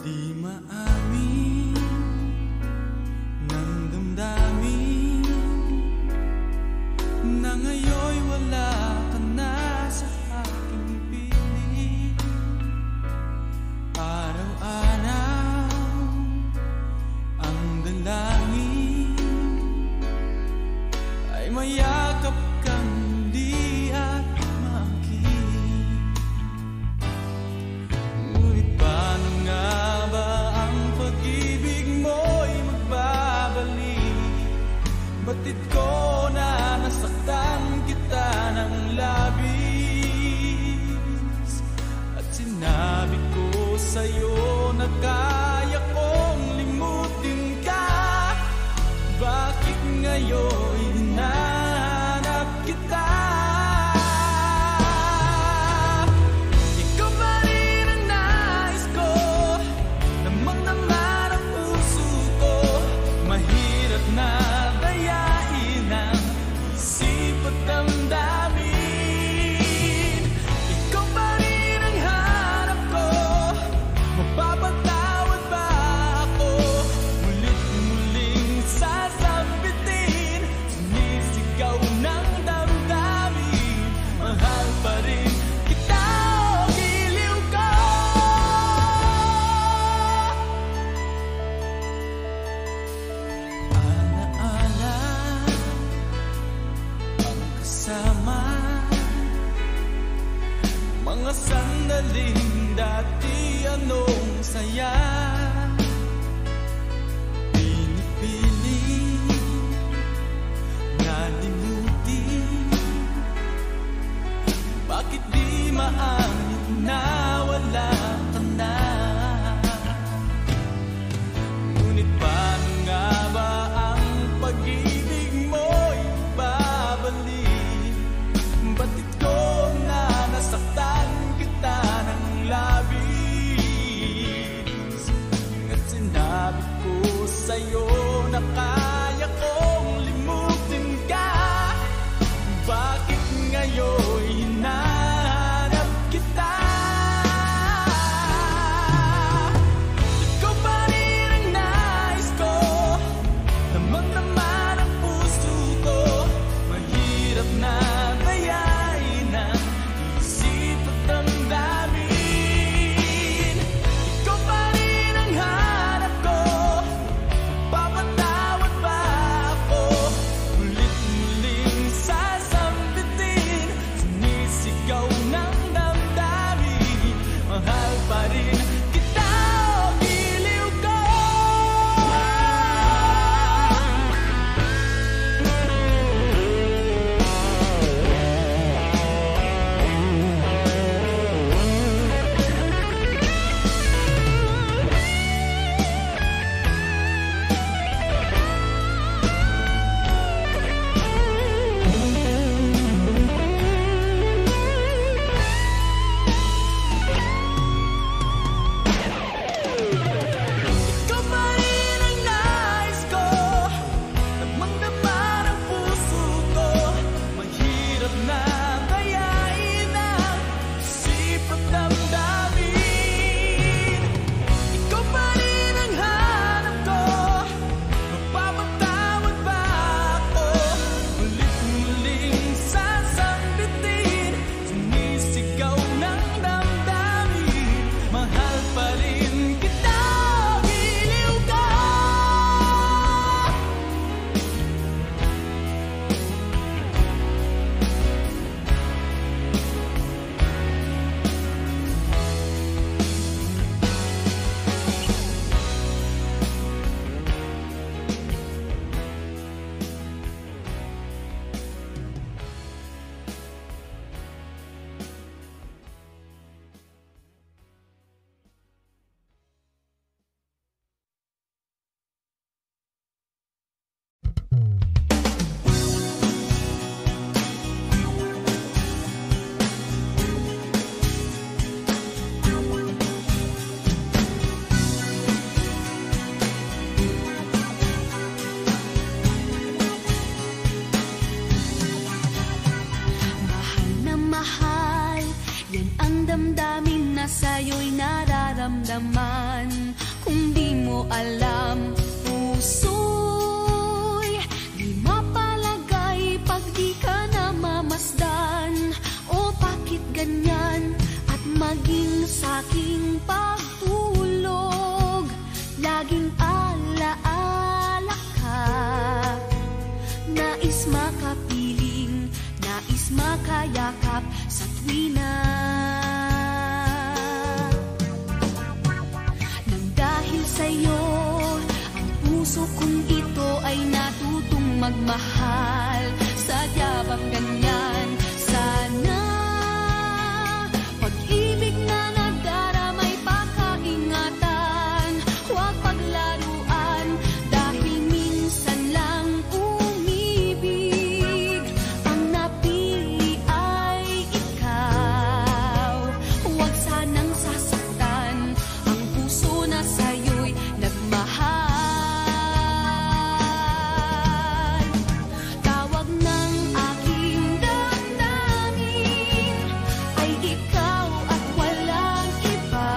Speaker 7: Di maamin ng damdamin na ngayon'y wala ka na sa aking piling. Araw-araw ang dalangin ay mayakap kang hindi at makinig. Ngunit paano nga ba ang pag-ibig mo'y magbabalik? Batid ko na nasaktan kita ng labis, at sinabi ko sa'yo na kaya kong limutin ka. Bakit ngayon hinahanap kita? Ikaw pa rin ang nais ko, namang naman ang puso ko. Mahirap na dayain ang isip at damdamin. Ikaw pa rin ang hanap ko, mapapatawad ba ako? Mulit-muling sasabitin, sumisigaw ng damdamin. Mahal pa rin kita, o giliw ko. Alaala ang kasama, mga sandaling dati anong saya. Pinipiling na limutin, bakit di maamin na wala ka na? Ngunit paano nga ba ang pag-ibig mo'y babalik? Batid ko na nasaktan kita ng labis, at sinabi ko sa'yo na kaya kong limutin ka. Bakit ngayon hinahanap kita? Ikaw pa rin ang nais ko, namang naman ang puso ko. Mahirap na dayain ang isip at damdamin. Ikaw pa rin ang hanap ko, papatawad ba ako? Mulit-muling sasambitin, sumisigaw ng damdamin. Mahal pa rin kita, o giliw ko. Ikaw pa rin ang nais ko, namang naman ang puso ko. Mahirap na dayain ang isip at damdamin. Ikaw pa rin ang hanap ko, mapapatawad ba ako? Mulit-muling sasambitin, sumisigaw ng damdamin. Mahal pa rin kita, o giliw ko.
Speaker 2: Mahal, yan ang damdamin na sa'yo'y nararamdaman. yakap sa tuwina. Nang dahil sa'yo, ang puso kong ito ay natutong magmahal. Sadya bang ganyan? Sana pag-ibig na nagdaramay pakaingatan, huwag paglaruan dahil minsan lang umibig. Ang napili ay ikaw, huwag sanang sasaktan ang puso na sa'yo'y nagmahal. Tawag ng aking damdamin ay ikaw at walang iba.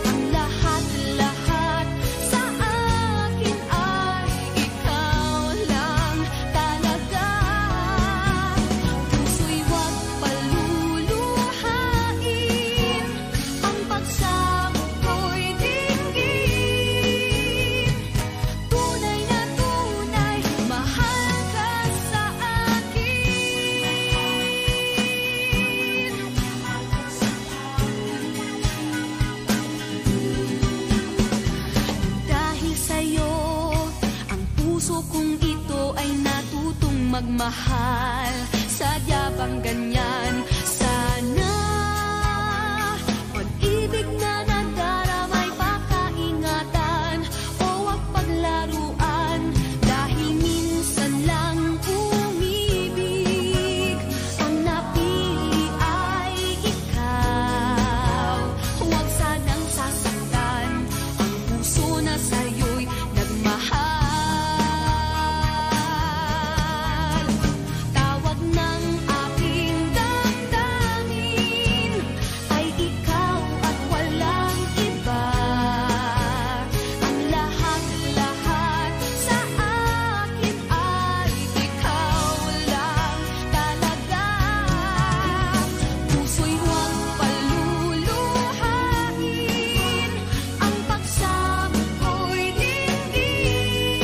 Speaker 2: Ang lahat-lahat sa akin ay ikaw lang talaga. Puso'y huwag paluluhain, ang pagsamo ko'y dinggin. Tunay na tunay, mahal ka sa akin. Dahil sa'yo, ang puso kong ito ay natutong magmahal. Sadya bang ganyan? Sana pag-ibig na nagdaramay pakaingatan, o wag paglaruan dahil minsan lang umibig. Ang napili ay ikaw, huwag sanang sasaktan ang puso na sa'yo'y nagmahal. Tawag ng aking damdamin ay ikaw at walang iba. Ang lahat-lahat sa akin ay ikaw lang talaga. Puso'y huwag paluluhain, ang pagsamo ko'y dinggin.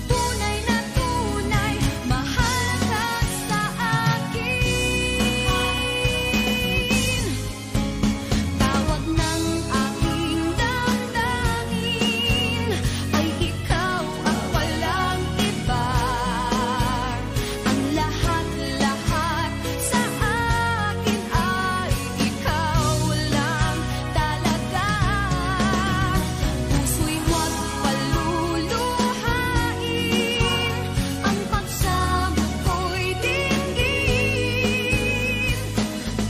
Speaker 2: Tunay na tunay, mahal ka sa akin. Tawag ng aking damdamin ay ikaw at walang iba. Ang lahat-lahat sa akin ay ikaw lang talaga. Puso'y huwag paluluhain, ang pagsamo ko'y dinggin.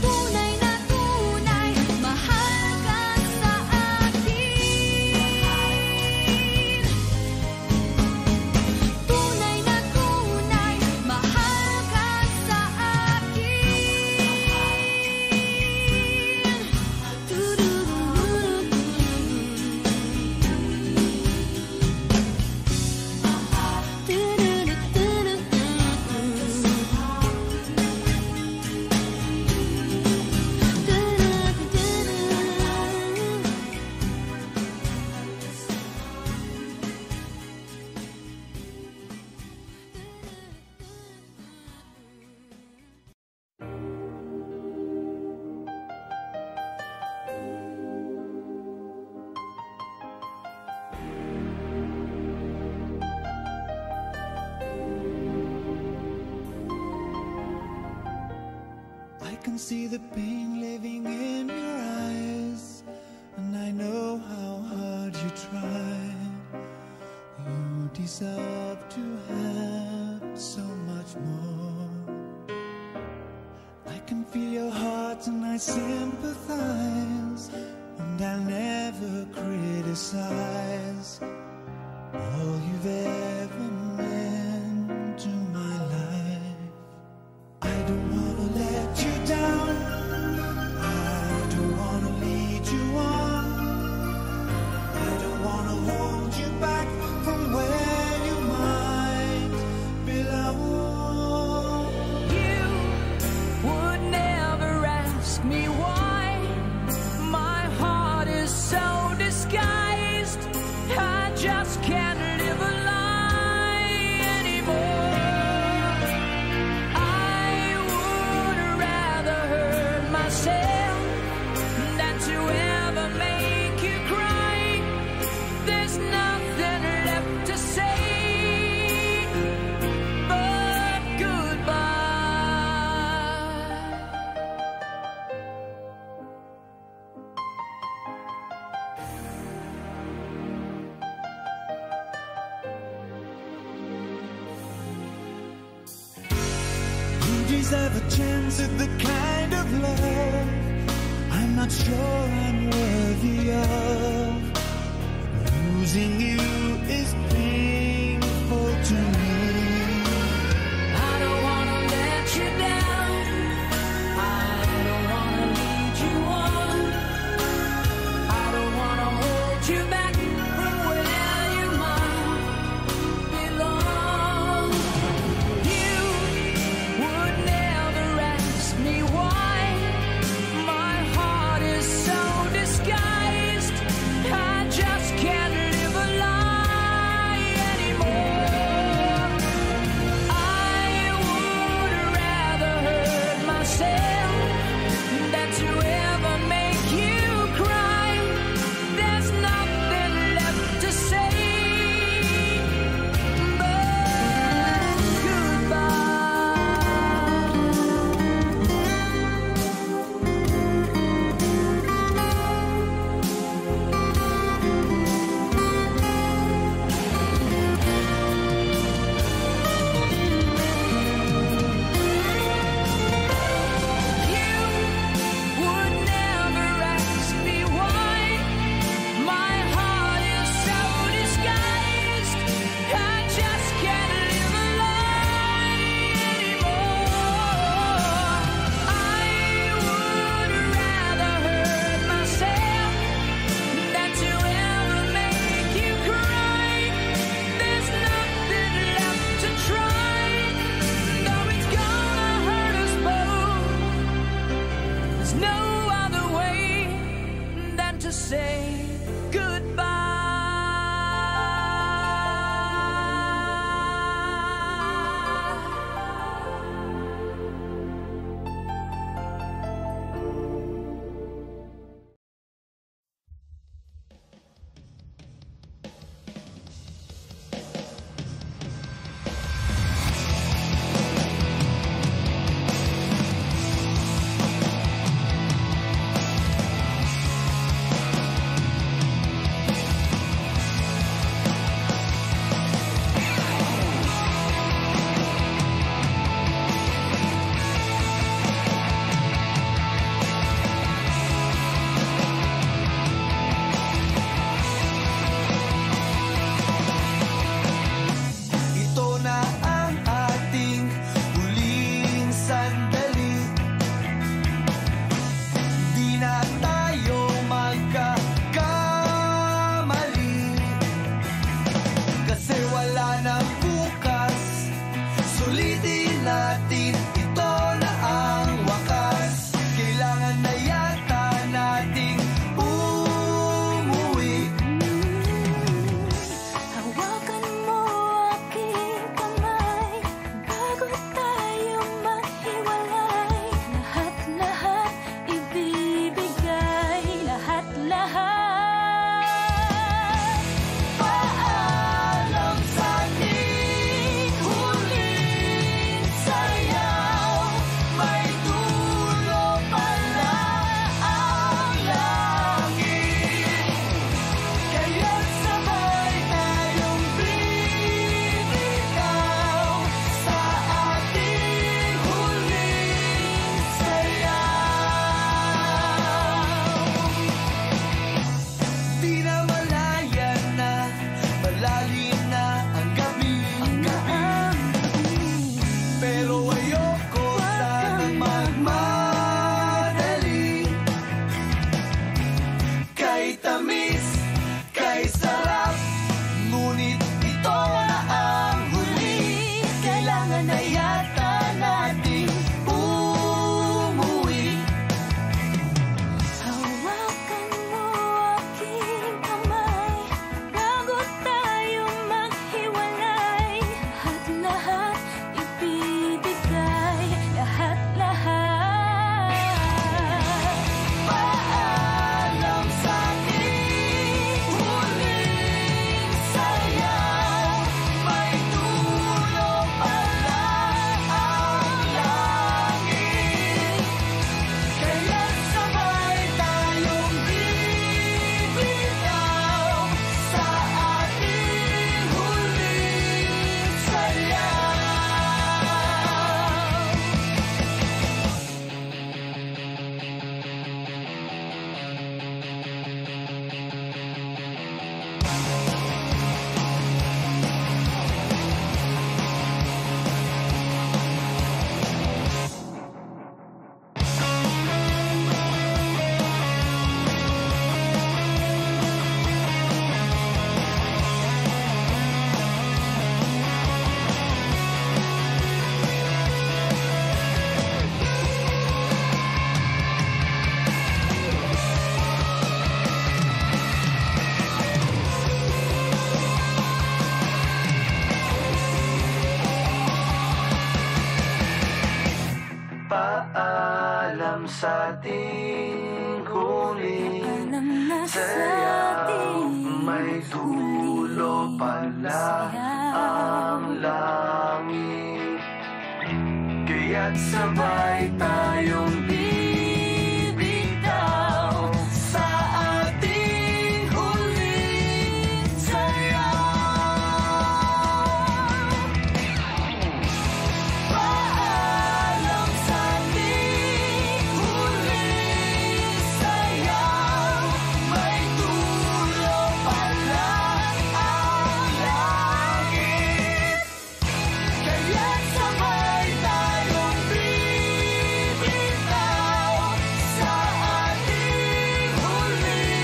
Speaker 2: Tunay na tunay, mahal ka sa akin. Tunay na tunay, mahal ka sa
Speaker 7: I can see the pain living in your eyes, and I know how hard you tried. You deserve to have so much more. I can feel your heart and I sympathize, and I'll never criticize all you've ever meant to my life. I don't wanna let you down, I don't wanna lead you on, I don't wanna hold you back from where you might belong.
Speaker 1: You would never ask me why. My heart is so disguised, I just can't live a lie.
Speaker 7: always have a chance at the kind of love I'm not sure I'm worthy of. Losing you is painful to me.
Speaker 1: I don't wanna let you down. I don't wanna lead you on. I don't wanna hold you back from where you might belong. You would never ask me why. My heart is so disguised. I just can't live a lie anymore. I would rather hurt myself than to ever make you cry. There's nothing left to say but you would never ask me why. My heart is so disguised. I just can't live a lie anymore. I would rather hurt myself than to ever make you cry. There's nothing left to try, though it's gonna hurt us both. There's no other way than to say
Speaker 8: sa ating huling
Speaker 2: Alam na sa ating
Speaker 8: may dulo pala ang langit. Kaya't sabay tayong bibitaw sa ating huling sayaw. Paalam sa ating huling sayaw, may dulo pala ang langit. Kaya't sabay tayong bibitaw sa ating huling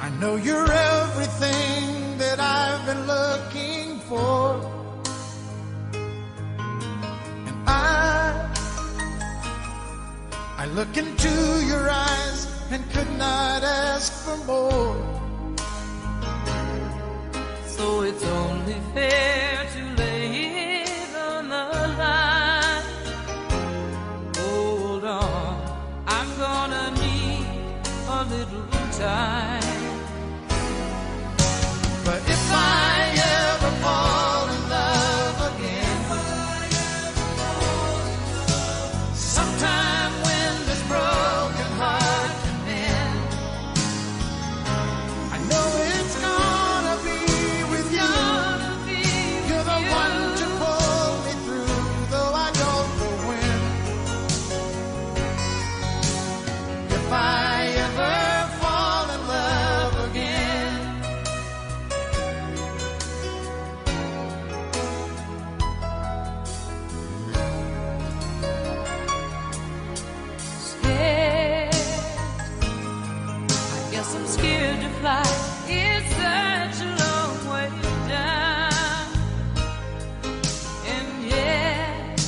Speaker 7: I know you're everything that I've been looking for. And I look into your eyes and could not ask for more.
Speaker 1: So it's only fair to lay it on the line. Hold on, I'm gonna need a little time.
Speaker 7: But if I ever fall in love again, sometime when this broken heart can mend, I know it's gonna be with you. You're the one to pull me through, though I don't know when. If I ever fall in love again,
Speaker 1: Scared, I guess I'm scared to fly. It's such a long way down. And yet,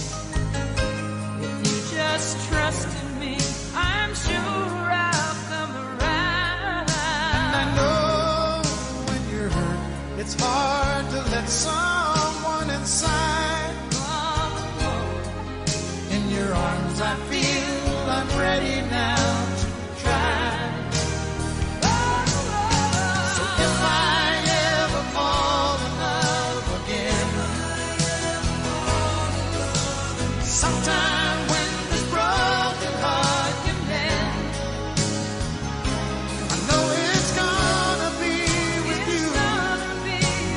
Speaker 1: if you just trust in me, I'm sure I'll come around.
Speaker 7: I know when you're hurt, it's hard to let someone inside. In your arms I feel I'm ready now to try. So if I ever fall in love again, sometime when this broken heart can mend, I know it's gonna be with you.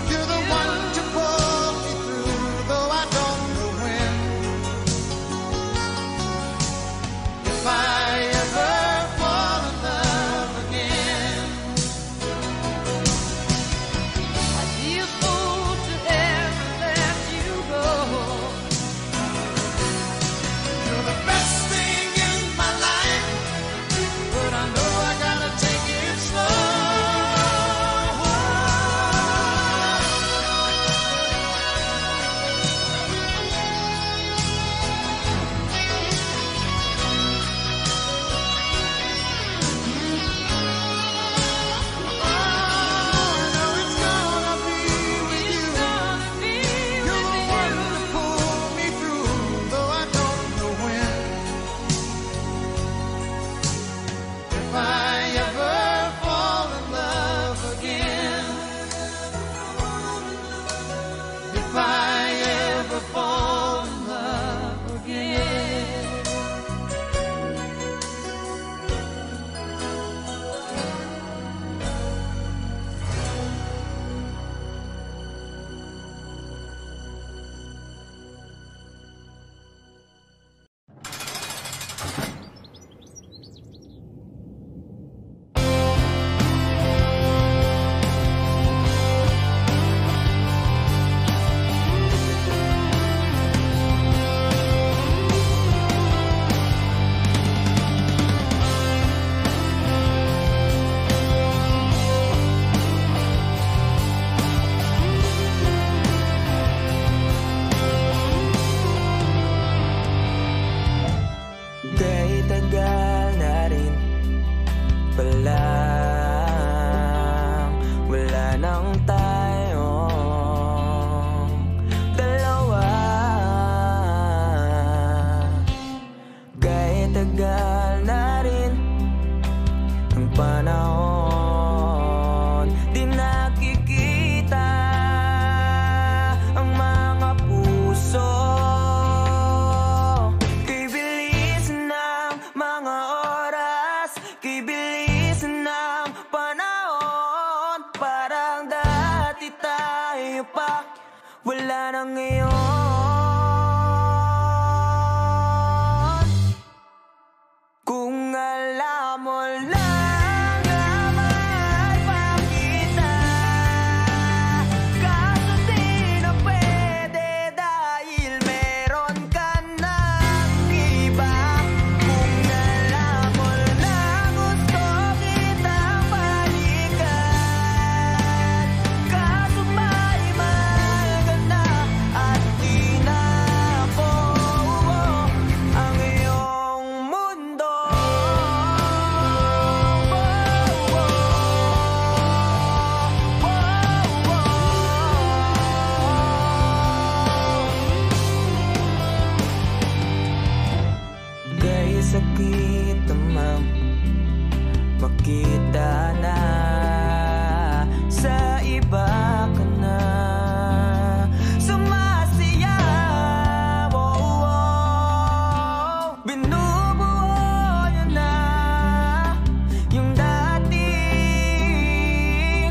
Speaker 7: You're the one to pull me through, though I don't know when. If I ever
Speaker 1: oras, kay bilis ng panahon. Parang dati tayo pa, wala na ngayon. Kung alam mo lang na mahal pa kita, kaso di na pwede dahil meron ka ng iba. Kung alam mo lang gusto kitang balikan, kaso may mahal ka na at di na ako ang iyong mundo. Kay sakit naman makita na sa iba ka na sumasayaw. Binubuo niyo na yung dating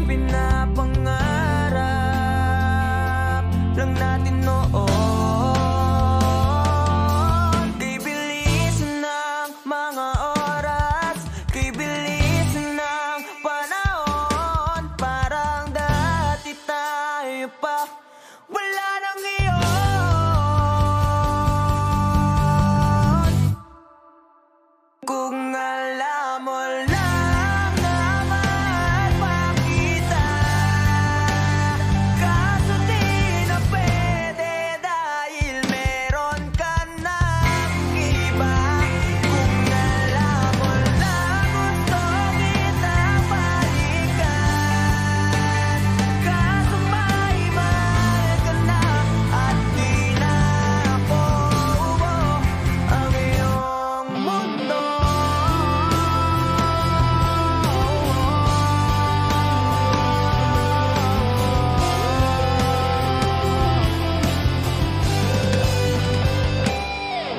Speaker 1: pinapangarap lang natin noon. Kay bilis ng mga oras, kay bilis ng panahon. Parang dati tayo pa, wala na ngayon. Kung alam mo lang na mahal pa kita, kaso di na pwede dahil meron ka ng iba. Kung alam mo lang gusto kitang balikan, kaso may mahal ka na at di na ako ang iyong mundo.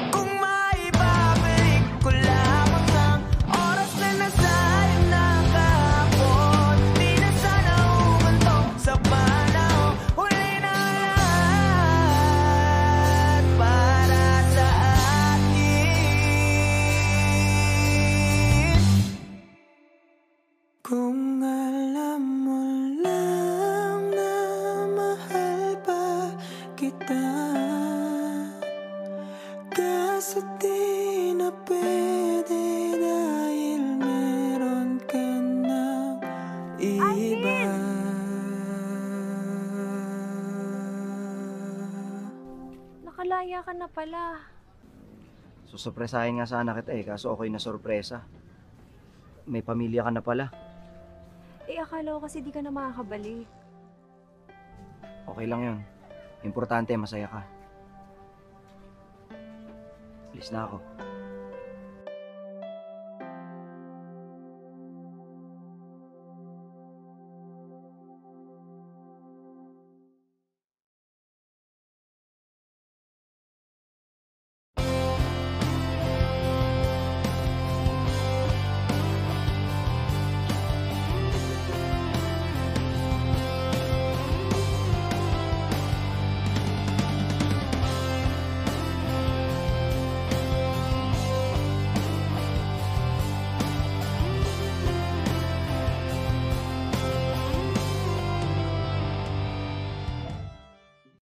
Speaker 1: Kung maibabalik ko lamang ang oras na nasayang na kahapon, di na sana umunto sa panahon. Huli na lahat para sa atin. Kung alam mo lang na mahal pa kita, kaso di na pwede dahil meron ka ng iba.
Speaker 2: Nakalaya ka na pala.
Speaker 9: Susurpresahin nga sana kita kaso ako'y nasurpresa. May pamilya ka na pala.
Speaker 2: Akala ko kasi di ka na makakabalik.
Speaker 9: Okay lang yun. Importante, masaya ka. Alis na ako.